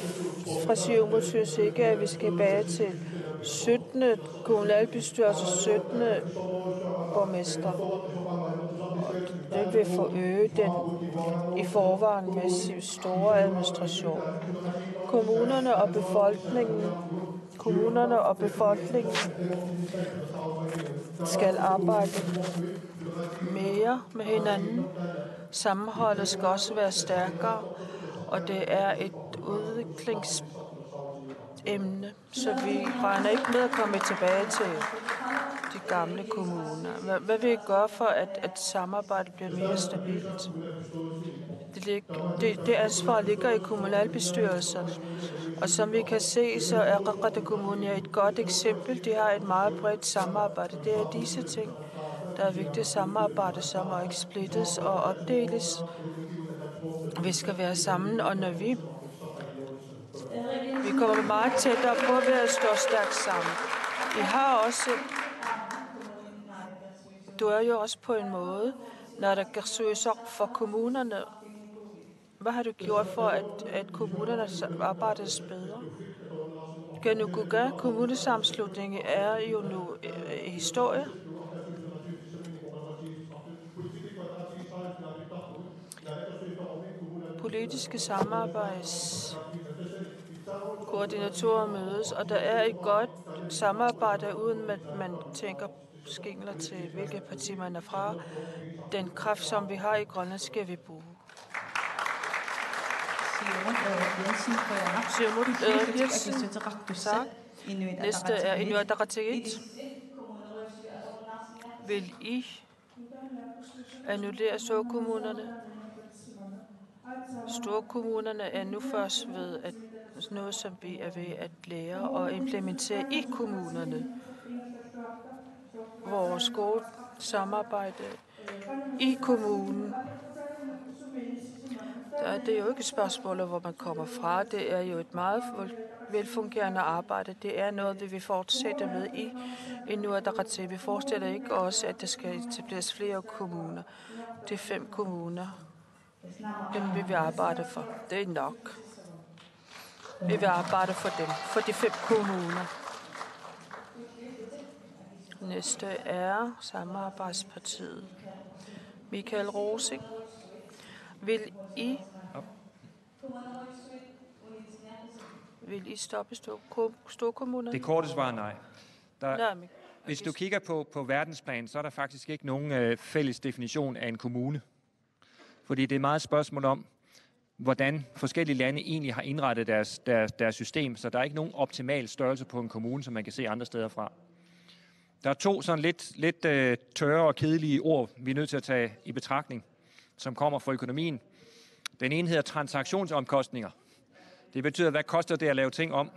fra Siumut synes ikke, at vi skal tilbage til 17. kommunalbestyrelse, 17. borgmester. Det vil forøge den i forvejen massiv store administration. Kommunerne og befolkningen skal arbejde mere med hinanden. Sammenholdet skal også være stærkere, og det er et udviklingsemne, så vi regner ikke med at komme tilbage til de gamle kommuner. Hvad vil I gøre for, at samarbejdet bliver mere stabilt? Det ansvar ligger i kommunalbestyrelserne, og som vi kan se, så er Qaqqato Kommune et godt eksempel. De har et meget bredt samarbejde. Det er disse ting, der er vigtigt samarbejde, som må ikke splittes og opdeles. Vi skal være sammen, og når vi kommer meget tættere på ved at stå stærkt sammen. I har også, du er jo også på en måde, når der kan søges op for kommunerne. Hvad har du gjort for, at kommunerne arbejdes bedre? Kanukuga kommunesammenslutning er jo nu historie. Politiske samarbejdskoordinatorer mødes, og der er et godt samarbejde, uden at man tænker skingler til, hvilket parti man er fra. Den kraft, som vi har i Grønland, skal vi bruge. Næste er Inuit Ataqatigiit. Vil I annullere storkommunerne? Storkommunerne er nu først ved at noget, som vi er ved at lære og implementere i kommunerne. Vores gode samarbejde i kommunen. Det er jo ikke et spørgsmål, hvor man kommer fra. Det er jo et meget velfungerende arbejde. Det er noget, vi vil fortsætte med i Inuit Ataqatigiit. Vi forestiller ikke også, at der skal etableres flere kommuner. Det er 5 kommuner. Dem vil vi arbejde for. Det er nok. Vi vil arbejde for dem, for de 5 kommuner. Næste er Samarbejdspartiet. Michael Rosing. Vil I stoppe storkommunerne? Det korte svar nej. Hvis du kigger på verdensplan, så er der faktisk ikke nogen fælles definition af en kommune. Fordi det er meget et spørgsmål om, hvordan forskellige lande egentlig har indrettet deres system, så der er ikke nogen optimal størrelse på en kommune, som man kan se andre steder fra. Der er 2 sådan lidt tørre og kedelige ord, vi er nødt til at tage i betragtning, som kommer fra økonomien. Den ene hedder transaktionsomkostninger. Det betyder, hvad koster det at lave ting om?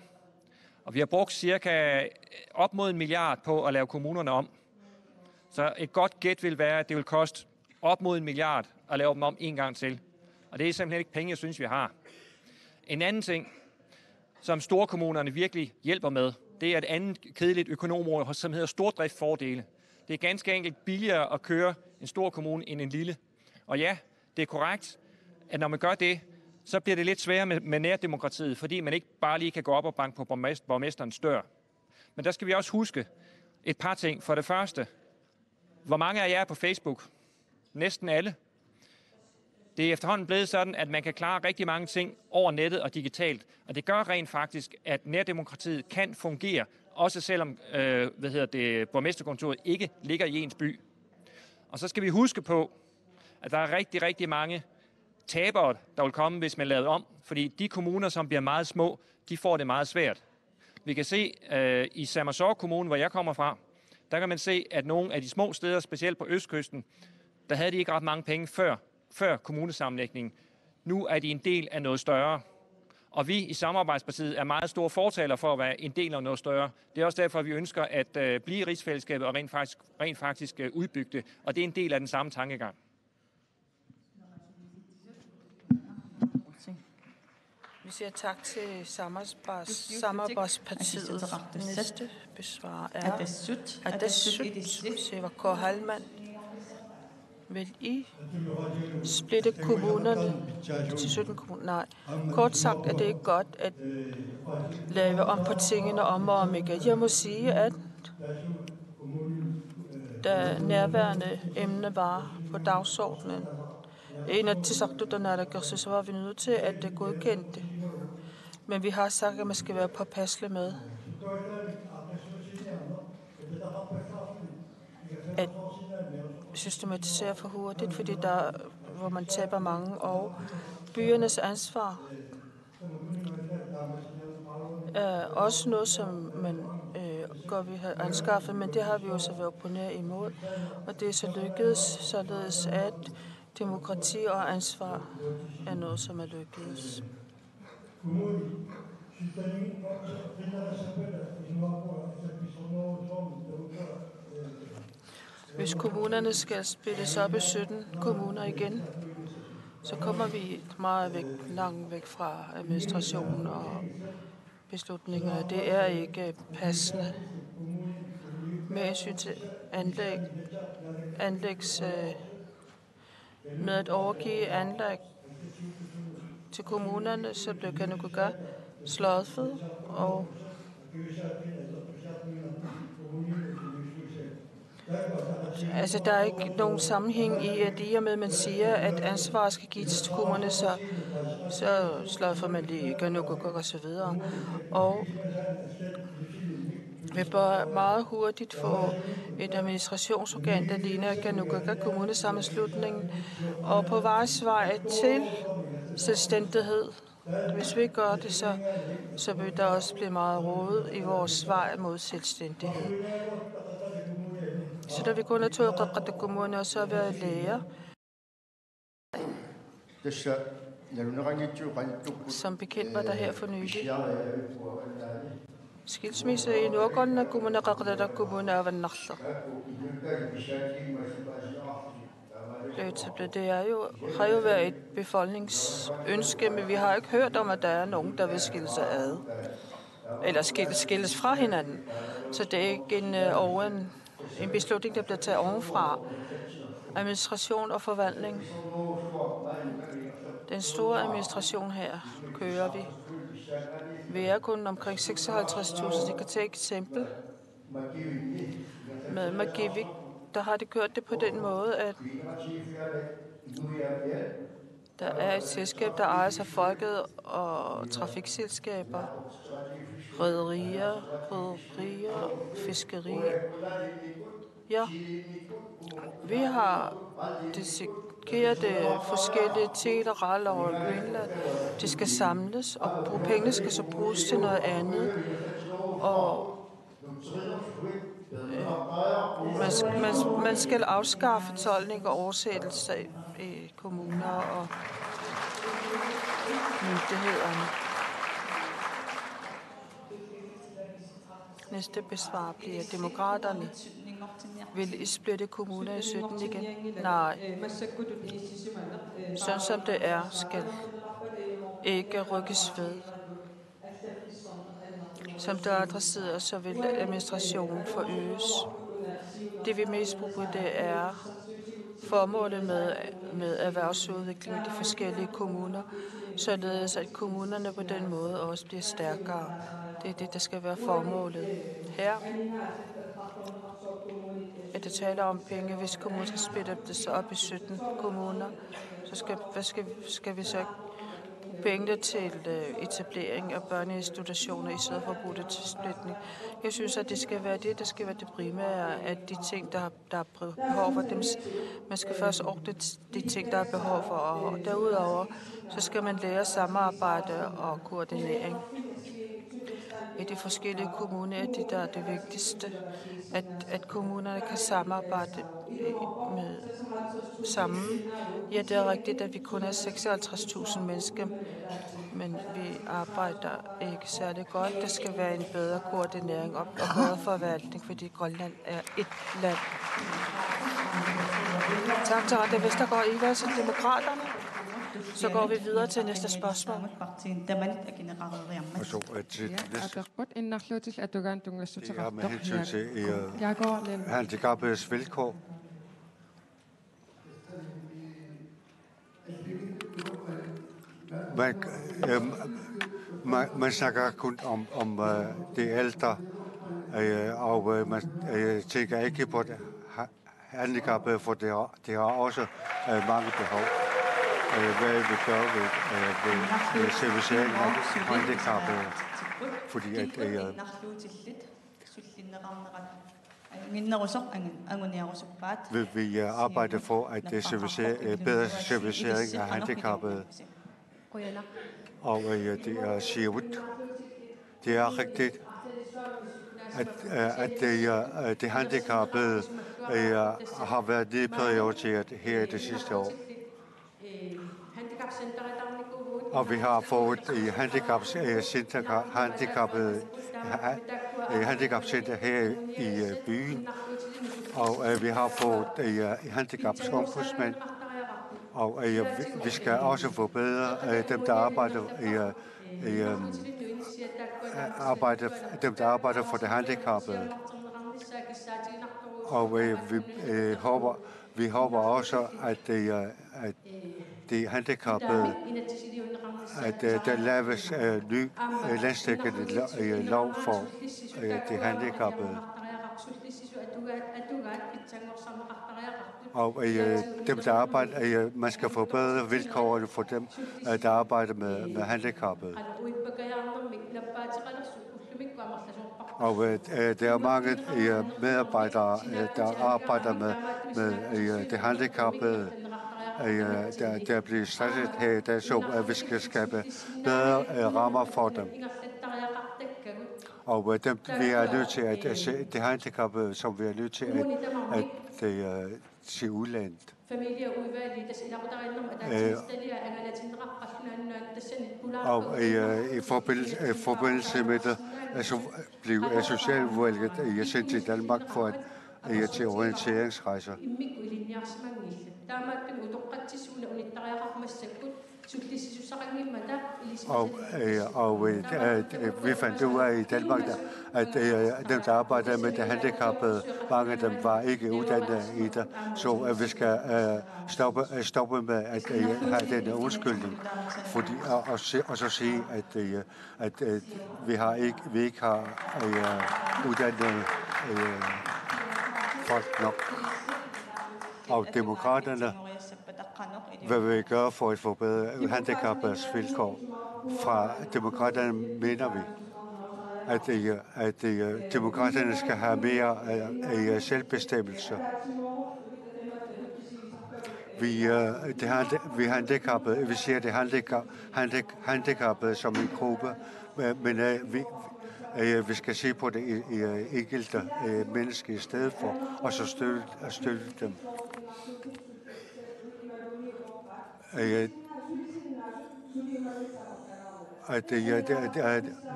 Og vi har brugt cirka op mod 1 milliard på at lave kommunerne om. Så et godt gæt vil være, at det vil koste op mod 1 milliard at lave dem om en gang til. Og det er simpelthen ikke penge, jeg synes, vi har. En anden ting, som storkommunerne virkelig hjælper med, det er et andet kedeligt økonomord, som hedder stordriftfordele. Det er ganske enkelt billigere at køre en stor kommune end en lille. Og ja, det er korrekt, at når man gør det, så bliver det lidt sværere med nærdemokratiet, fordi man ikke bare lige kan gå op og banke på borgmesterens dør. Men der skal vi også huske et par ting. For det første, hvor mange af jer er på Facebook? Næsten alle. Det er efterhånden blevet sådan, at man kan klare rigtig mange ting over nettet og digitalt. Og det gør rent faktisk, at nærdemokratiet kan fungere, også selvom borgmesterkontoret ikke ligger i ens by. Og så skal vi huske på, at der er rigtig, rigtig mange tabere, der vil komme, hvis man laver om. Fordi de kommuner, som bliver meget små, de får det meget svært. Vi kan se i Sermersooq Kommune, hvor jeg kommer fra, der kan man se, at nogle af de små steder, specielt på østkysten, der havde de ikke ret mange penge før kommunesammenlægningen. Nu er de en del af noget større. Og vi i Samarbejdspartiet er meget store fortalere for at være en del af noget større. Det er også derfor, at vi ønsker at blive i rigsfællesskabet og rent faktisk udbygge det. Og det er en del af den samme tankegang. Vi siger tak til Samarbejdspartiet. Næste besvar er Ataqatigiit, Siva Halman. Vil I splitte kommunerne til 17 kommuner? Nej. Kort sagt er det ikke godt at lave om på tingene om og om igen. Jeg må sige, at da nærværende emne var på dagsordenen. En af tisagtuterne, så var vi nødt til at godkende det. Men vi har sagt, at man skal være påpasselig med at systematisere for hurtigt, fordi hvor man taber mange, og byernes ansvar er også noget, som man godt vil have anskaffet, men det har vi jo så været opponeret imod, og det er så lykkedes, således at demokrati og ansvar er noget, som er lykkedes. Hvis kommunerne skal splittes op i 17 kommuner igen, så kommer vi meget langt væk fra administrationen og beslutninger. Det er ikke passende. Med hensyn til med at overgive anlæg til kommunerne, så blev Kanukuka sløjfet, og altså, der er ikke nogen sammenhæng i, at i og med, man siger, at ansvaret skal gives til kommunerne, så sløjfer man lige Kanukuka og så videre. Og vi bør meget hurtigt få et administrationsorgan, der ligner Kanukuka Kommunesammenslutningen, og på vores vej til selvstændighed. Hvis vi ikke gør det, så vil der også blive meget råd i vores vej mod selvstændighed. Så da vi kun er to kommuner, og så har været læger, som bekendt var der her for nylig. Skilsmisse i Nordgrønland Kommune, Raqdada Kommune og Vandnaqsa. Det har jo været et befolkningsønske, men vi har ikke hørt om, at der er nogen, der vil skille sig ad. Eller skilles fra hinanden. Så det er ikke en beslutning, der bliver taget ovenfra. Administration og forvaltning. Den store administration her kører vi. Vi er kun omkring 56.000. Jeg kan tage et eksempel. Med Magivik, der har det kørt det på den måde, at der er et selskab, der ejes af folket og trafikselskaber, rederier, fiskeri. Ja, vi har dissekeret forskellige teler over Greenland. De skal samles, og pengene skal så bruges til noget andet. Og man skal afskaffe tolkning og oversættelse i kommuner og myndighederne. Næste besvar bliver demokraterne. Vil I splitte kommuner i 17 igen? Nej. Sådan som det er, skal ikke rykkes ved. Som der er adresseret, så vil administrationen forøges. Det vi mest bruger, det er formålet med erhvervsudvikling i de forskellige kommuner, således at kommunerne på den måde også bliver stærkere. Det er det, der skal være formålet. Her at det taler om penge, hvis kommunen skal splitte det så op i 17 kommuner, så skal vi så bruge pengene til etablering af børneinstitutioner i stedet for at bruge det til splitning. Jeg synes, at det skal være det, der skal være det primære, at de ting, der er behov for dem, man skal først ordne de ting, der er behov for, og derudover, så skal man lære samarbejde og koordinering. I de forskellige kommuner er det vigtigste, at kommunerne kan samarbejde sammen. Ja, det er rigtigt, at vi kun er 56.000 mennesker, men vi arbejder ikke særlig godt. Der skal være en bedre koordinering og bedre forvaltning, fordi Grønland er et land. Tak til Rette Vestergaard, Eva, til demokraterne. Så går vi videre til næste spørgsmål. Med hensyn til handicappedes vilkår. Man snakker kun om de ældre, og man tænker ikke på handicappede, for det har også mange behov. Hvad vi gør ved servicering af handicappede, fordi at vi arbejder for at bedre servicering af handicappede. Og det er Siut. Det er rigtigt, at de handicappede har været nedprioriteret her i det sidste år. Og vi har fået i handicapcenter her i byen, og vi har fået handicapombudsmand, og vi skal også forbedre dem, der arbejder for det handicappede. Og vi håber også, at de handicappede, at der laves ny landsdækkende lov for de handicappede. Og dem, der arbejder, man skal forbedre vilkårene for dem, der arbejder med handicappede. Og der er mange medarbejdere, der arbejder med det handicappede, der bliver stresset her i dag, så vi skal skabe bedre rammer for dem. Og dem, vi er nødt til at se det handicappede, som vi er nødt til at se udlandet. Og i forbindelse med det, så blev Socialudvalget sendt til Danmark for til orienteringsrejser. Og vi fandt ud af i Danmark, at dem, der arbejder med det handicappede, mange af dem var ikke uddannet i det. Så vi skal stoppe med at have den undskyldning, fordi, og så sige, at vi ikke har uddannet folk nok. Og demokraterne, hvad vil vi gøre for at forbedre handicappedes vilkår? Fra demokraterne mener vi, at demokraterne skal have mere selvbestemmelse. Vi handicappede, vi ser det handicappede som en gruppe, men vi skal se på det enkelte menneske i stedet for, og så støtte dem.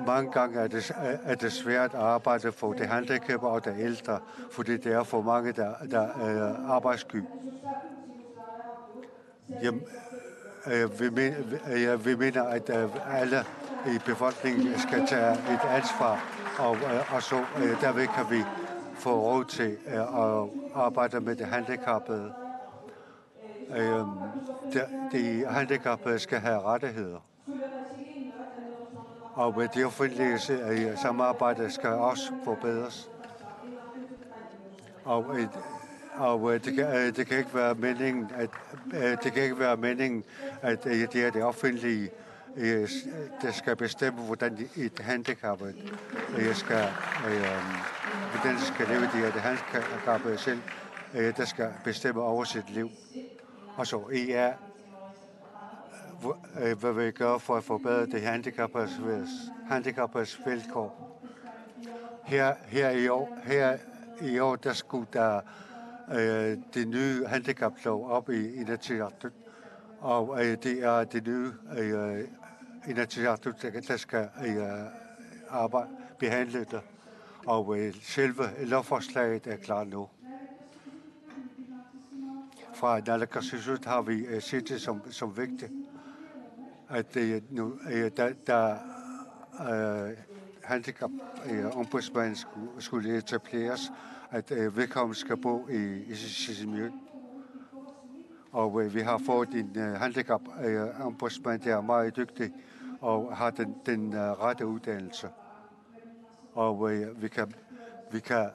Mange gange er det svært at arbejde for de handicappede og de ældre, fordi der er for mange, der er arbejdssky. Vi mener, at alle i befolkningen skal tage et ansvar, og så derved kan vi få råd til at arbejde med de handicappede. De handicappede skal have rettigheder. Og de offentlige samarbejde skal også forbedres. Og det kan ikke være meningen, at det er det offentlige, der skal bestemme, hvordan et handicappet hvordan skal leve. Det er det handicappede selv, der skal bestemme over sit liv. Og så hvad vil vi gøre for at forbedre det handicappedes vilkår? Her i år, der skulle der det nye handicaplov op i Inatsisartut, og det er det nye Inatsisartut, der skal behandle det, og selve lovforslaget er klar nu. Fra Naalakkersuisut har vi set det som vigtigt, at der handicapombudsmanden skulle etableres, at vedkommende skal bo i Sisimiut. Og vi har fået en handicapombudsmand, der er meget dygtig og har den rette uddannelse. Og Vi kan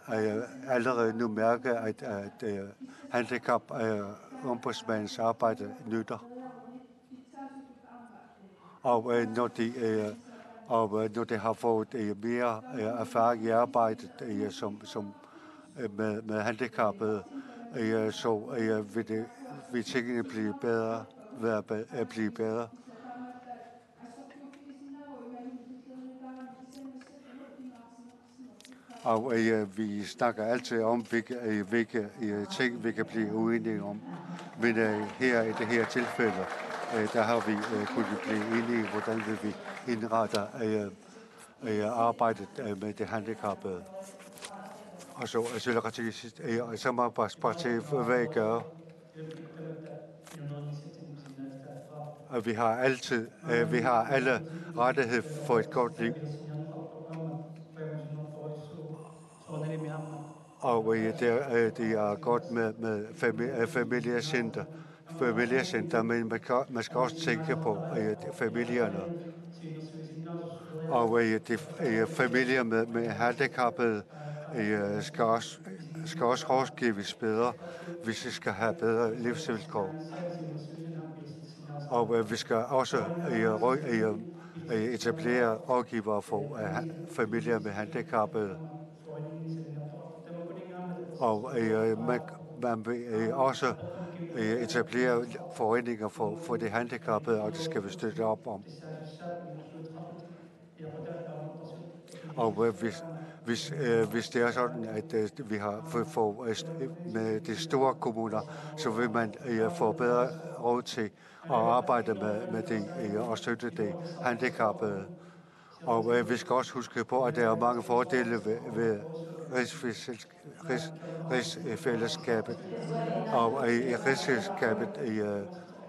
allerede nu mærke, at handicapombudsmandens arbejde nytter. Og når de har fået mere erfaring i arbejdet med handicappede, så vil tingene blive bedre. Og vi snakker altid om, hvilke ting vi kan blive uenige om. Men her i det her tilfælde, der har vi kunnet blive enige, hvordan vi indretter arbejdet med det handicappede. Og så samarbejdsparti, hvad I gør. Og vi har alle rettighed for et godt liv. Og det er godt med familiecenter, men man skal også tænke på familierne. Og familier med handicappede skal også rådgives bedre, hvis de skal have bedre livsvilkår. Og vi skal også etablere rådgivere for familier med handicappede. Og man vil også etablere foreninger for de handicappede, og det skal vi støtte op om. Og hvis det er sådan, at vi har med de store kommuner, så vil man få bedre råd til at arbejde med det og støtte de handicappede. Og vi skal også huske på, at der er mange fordele ved rigsfællesskabet. Og i rigsfællesskabet,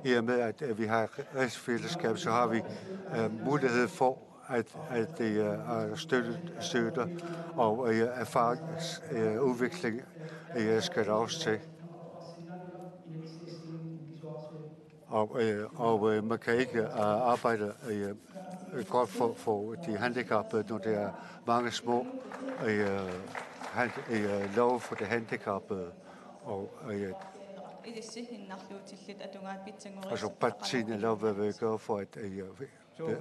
i og med at vi har rigsfællesskab, så har vi mulighed for at støtte og erfaringsudvikling skal der også til. Og man kan ikke arbejde godt for de handicappede, når der er mange små lov for de handicappede. Og så partierne lov, hvad vi gør for at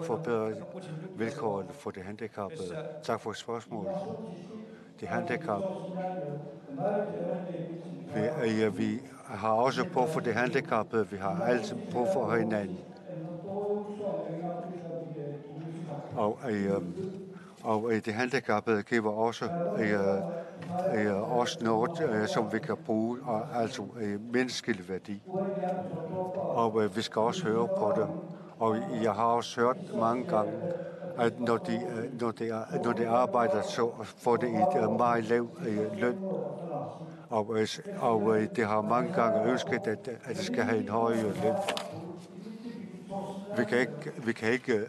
forbedre vilkårene for de handicappede. Tak for spørgsmålet. De handicappede. Vi har også brug for de handicappede. Vi har altid brug for hinanden. Og de handicappede giver også noget, som vi kan bruge, altså menneskelig værdi. Og vi skal også høre på dem. Og jeg har også hørt mange gange, at når de arbejder, så får de et meget lav løn. Og de har mange gange ønsket, at de skal have en højere løn. Vi kan ikke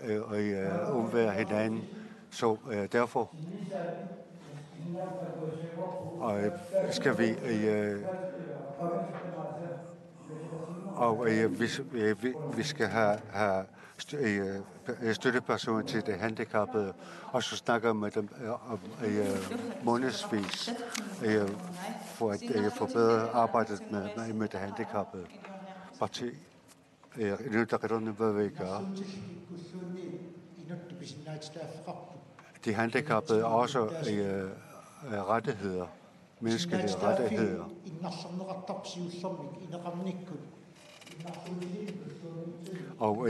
undvære hinanden, så derfor skal vi vi skal have støttepersoner til de handicappede, og så snakker med dem månedsvis for at forbedre arbejdet med de handicappede. Hvad vil I gøre? De handicappede også rettigheder, menneskelige rettigheder. Og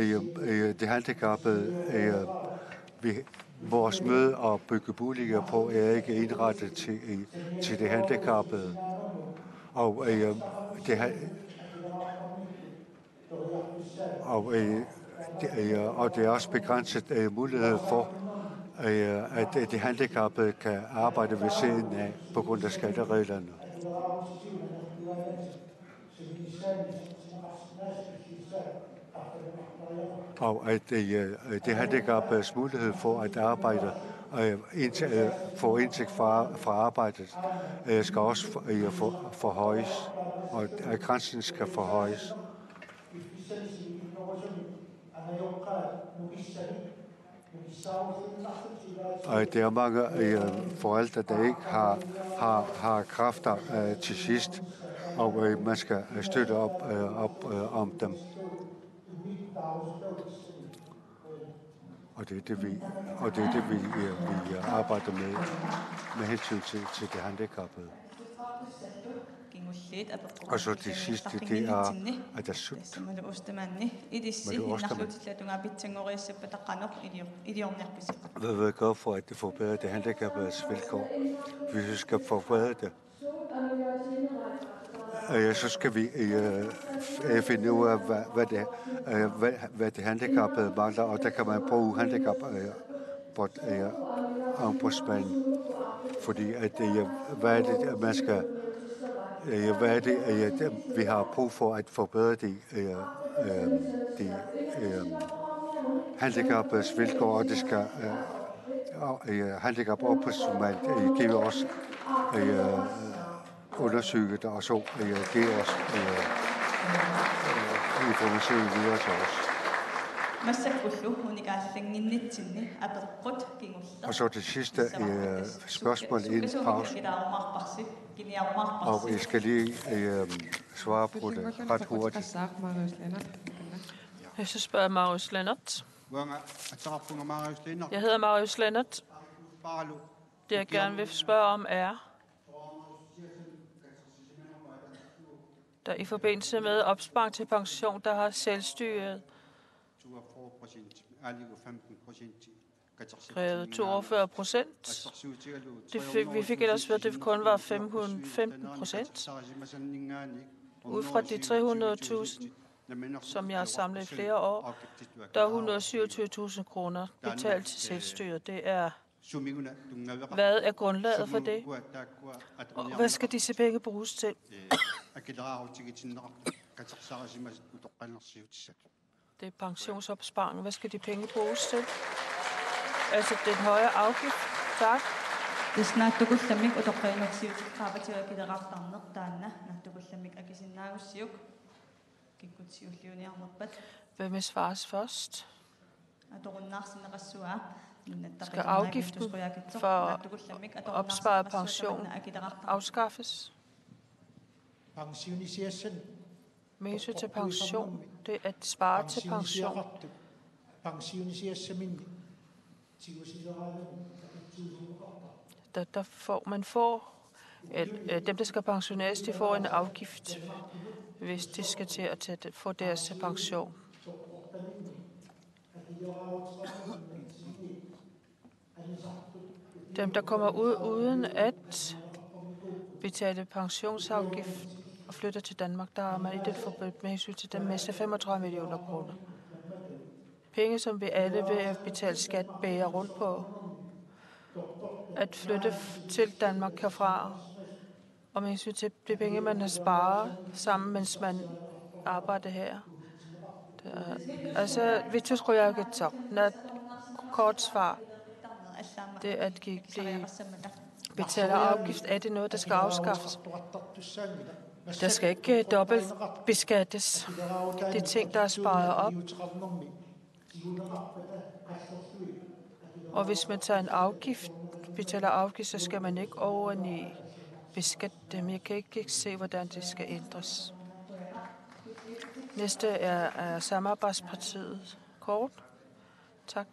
de handicappede, vores møde og bygge boliger på er ikke indrettet til de handicappede. Og det er også begrænset mulighed for, at de handicappede kan arbejde ved siden af på grund af skattereglerne. Og at de handicappedes mulighed for at arbejde få indtægt fra arbejdet skal også forhøjes, og at grænsen skal forhøjes. Og der er mange forældre, der ikke har kræfter til sidst, og man skal støtte op om dem. Og det er det, vi arbejder med hensyn til det handicappede. Og så det sidste, det er, at der er sundt. Hvad vil jeg gøre for at forbedre det handicappedes vilkår? Hvis vi skal forbedre det, så skal vi finde ud af, hvad det handicappede mangler, og der kan man bruge handicapombudsmanden. Fordi hvad er det, man skal... Hvad er det, vi har brug for at forbedre de handicappedes vilkår, og det skal handicapombudsmanden give os undersøge det, og så give os information videre til os. Og så det sidste spørgsmål inden pause. Og jeg skal lige svare på det ret hurtigt. Jeg så spørger Marius Lennart. Jeg hedder Marius Lennart. Det jeg gerne vil spørge om er, der i forbindelse med opsparing til pension, der har selvstyret krævet 42%. Vi fik ellers ved, at det kun var 15%. Ud fra de 300.000, som jeg har samlet i flere år, der er 127.000 kroner betalt til selvstyret. Det er, hvad er grundlaget for det? Og hvad skal disse penge bruges til? Det er pensionsopsparing. Hvad skal de penge bruges til? Altså den høje afgift. Tak. Hvem vil svares først? Skal afgiften for opsparet pension afskaffes? Med hensyn til pension, det er at spare til pension. Dem, der skal pensioneres, de får en afgift, hvis de skal til at få deres pension. Dem, der kommer ud uden at betale pensionsafgift og flytter til Danmark, der har man i det forbindelse med hensyn til dem med 35 millioner kroner. Penge, som vi alle vil betale skat bærer rundt på. At flytte til Danmark herfra, og med hensyn til de penge, man har sparet sammen, mens man arbejder her. Altså, vi tror jeg ikke så. Kort svar. Det at betale afgift, er det noget, der skal afskaffes? Der skal ikke dobbelt beskattes. Det er ting, der er sparet op. Og hvis man tager en afgift, betaler afgift, så skal man ikke oveni beskatte dem. Jeg kan ikke se, hvordan det skal ændres. Næste er Samarbejdspartiet. Kort. Tak.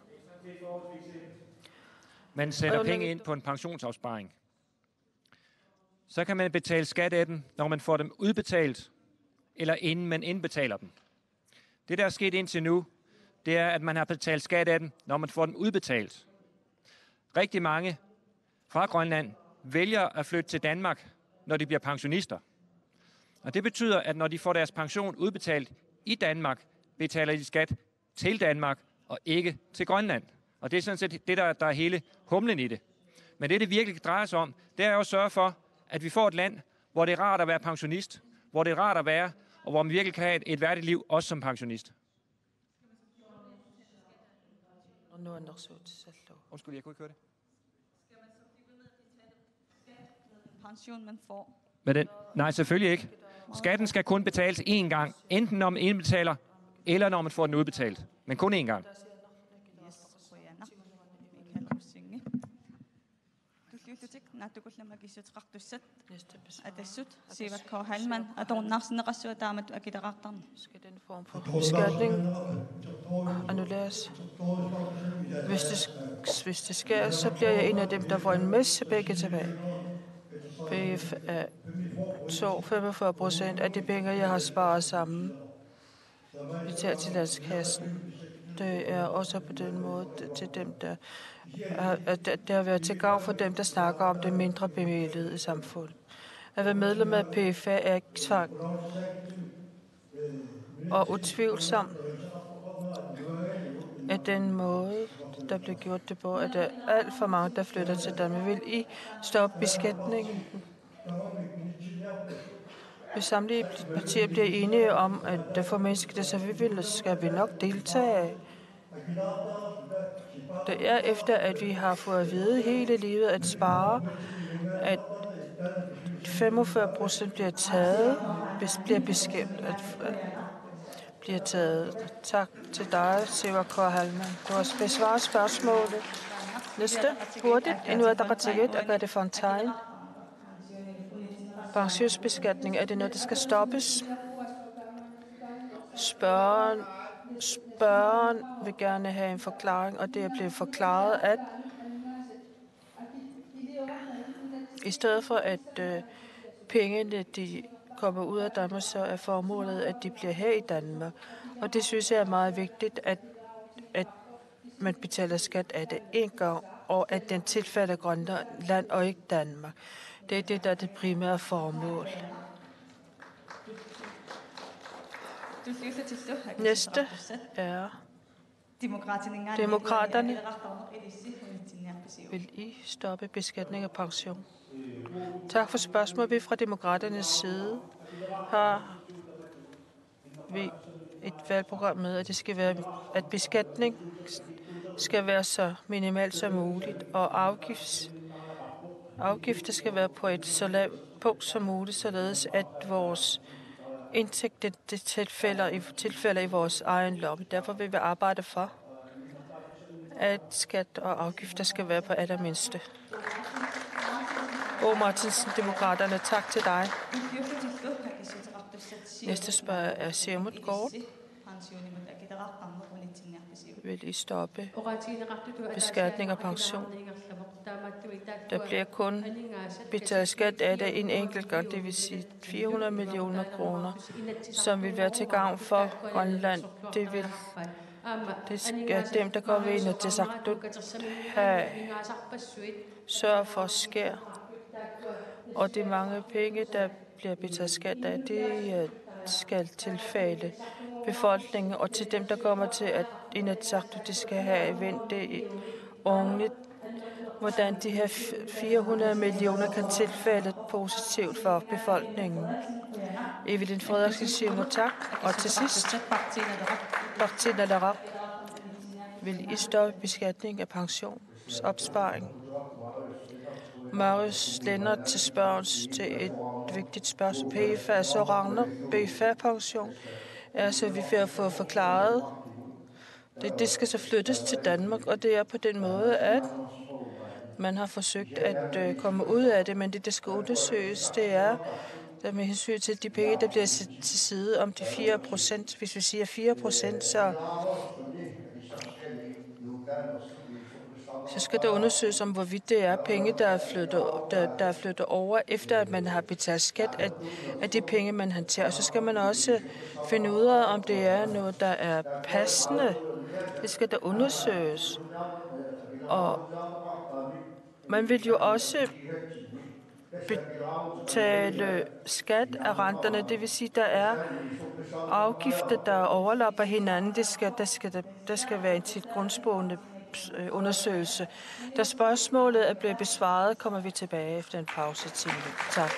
Man sætter penge ind på en pensionsopsparing. Så kan man betale skat af dem, når man får dem udbetalt, eller inden man indbetaler dem. Det, der er sket indtil nu, det er, at man har betalt skat af dem, når man får dem udbetalt. Rigtig mange fra Grønland vælger at flytte til Danmark, når de bliver pensionister. Og det betyder, at når de får deres pension udbetalt i Danmark, betaler de skat til Danmark og ikke til Grønland. Og det er sådan set det, der er hele humlen i det. Men det virkelig drejer sig om, det er jo at sørge for, at vi får et land, hvor det er rart at være pensionist, hvor det er rart at være, og hvor man virkelig kan have et værdigt liv, også som pensionist. Undskyld, jeg kunne ikke høre det. Pension, man får. Nej, selvfølgelig ikke. Skatten skal kun betales én gang, enten når man indbetaler, eller når man får den udbetalt. Men kun én gang. Skal den form for beskatning annulleres? Hvis det sker, så bliver jeg en af dem, der får en masse penge tilbage. BF er 45% af de penge, jeg har sparet sammen, betalt til landskassen. Det er også på den måde til dem, der har været til gavn for dem, der snakker om det mindre bemidlede i samfundet. At være medlem af PFA er ikke tvang. Og utvivlsomt at den måde, der bliver gjort det på, at der er alt for mange, der flytter til Danmark. Vil I stoppe beskatningen? Hvis samtlige partier bliver enige om, at formindske det, så skal vi nok deltage. Det er efter, at vi har fået at vide hele livet at spare, at 45% bliver taget, bliver taget. Tak til dig, Siva K. Halman. Du har besvaret spørgsmålet. Næste, hurtigt. Inuit Ataqatigiit, Agathe Fontaine. Pensionsbeskatning, er det noget, der skal stoppes? Spørgeren vil gerne have en forklaring, og det er blevet forklaret, at i stedet for, at pengene de kommer ud af Danmark, så er formålet, at de bliver her i Danmark. Og det synes jeg er meget vigtigt, at man betaler skat af det en gang, og at den tilfælder Grønland og ikke Danmark. Det er det, der er det primære formål. Næste er Demokraterne. Vil I stoppe beskatning af pension? Tak for spørgsmålet. Vi fra Demokraternes side har vi et valgprogram med, at det skal være, at beskatning skal være så minimalt som muligt, og afgifter skal være på et så lavt punkt som muligt, således at vores indtægt det tilfælder i vores egen lomme. Derfor vil vi arbejde for, at skat og afgifter skal være på allermindste. Bo Martinsen, Demokraterne, tak til dig. Næste spørger er Siumut Gård. Vil I stoppe beskatning af pension? Der bliver kun betalt skat af det en enkelt gang, det vil sige 400 millioner kroner, som vil være til gavn for Grønland. Det skal dem, der kommer ind og til sørge for at skære. Og de mange penge, der bliver betalt skat af, det skal tilfælde befolkningen, og til dem, der kommer til at Inatsisartut, de skal have vendt det ordentligt, hvordan de her 400 millioner kan tilfælde positivt for befolkningen. Evelyn Frederiksen siger tak. Og til sidst, Martina Lara. Vil I stoppe beskatning af pensionsopsparing? Marius Lennart til spørgens til et vigtigt spørgsmål. PFA så regner BFA-pension er så vi får få forklaret. Det skal så flyttes til Danmark, og det er på den måde, at man har forsøgt at komme ud af det, men det skal undersøges, det er der med hensyn til de penge, der bliver sat til side om de 4%. Hvis vi siger 4%, så skal det undersøges om, hvorvidt det er penge, der er flyttet over, efter at man har betalt skat af de penge, man håndterer. Og så skal man også finde ud af, om det er noget, der er passende. Det skal der undersøges. Og man vil jo også betale skat af renterne. Det vil sige, der er afgifter, der overlapper hinanden. Der skal være en tit grundspående undersøgelse. Da spørgsmålet er blevet besvaret, kommer vi tilbage efter en pause. Tak.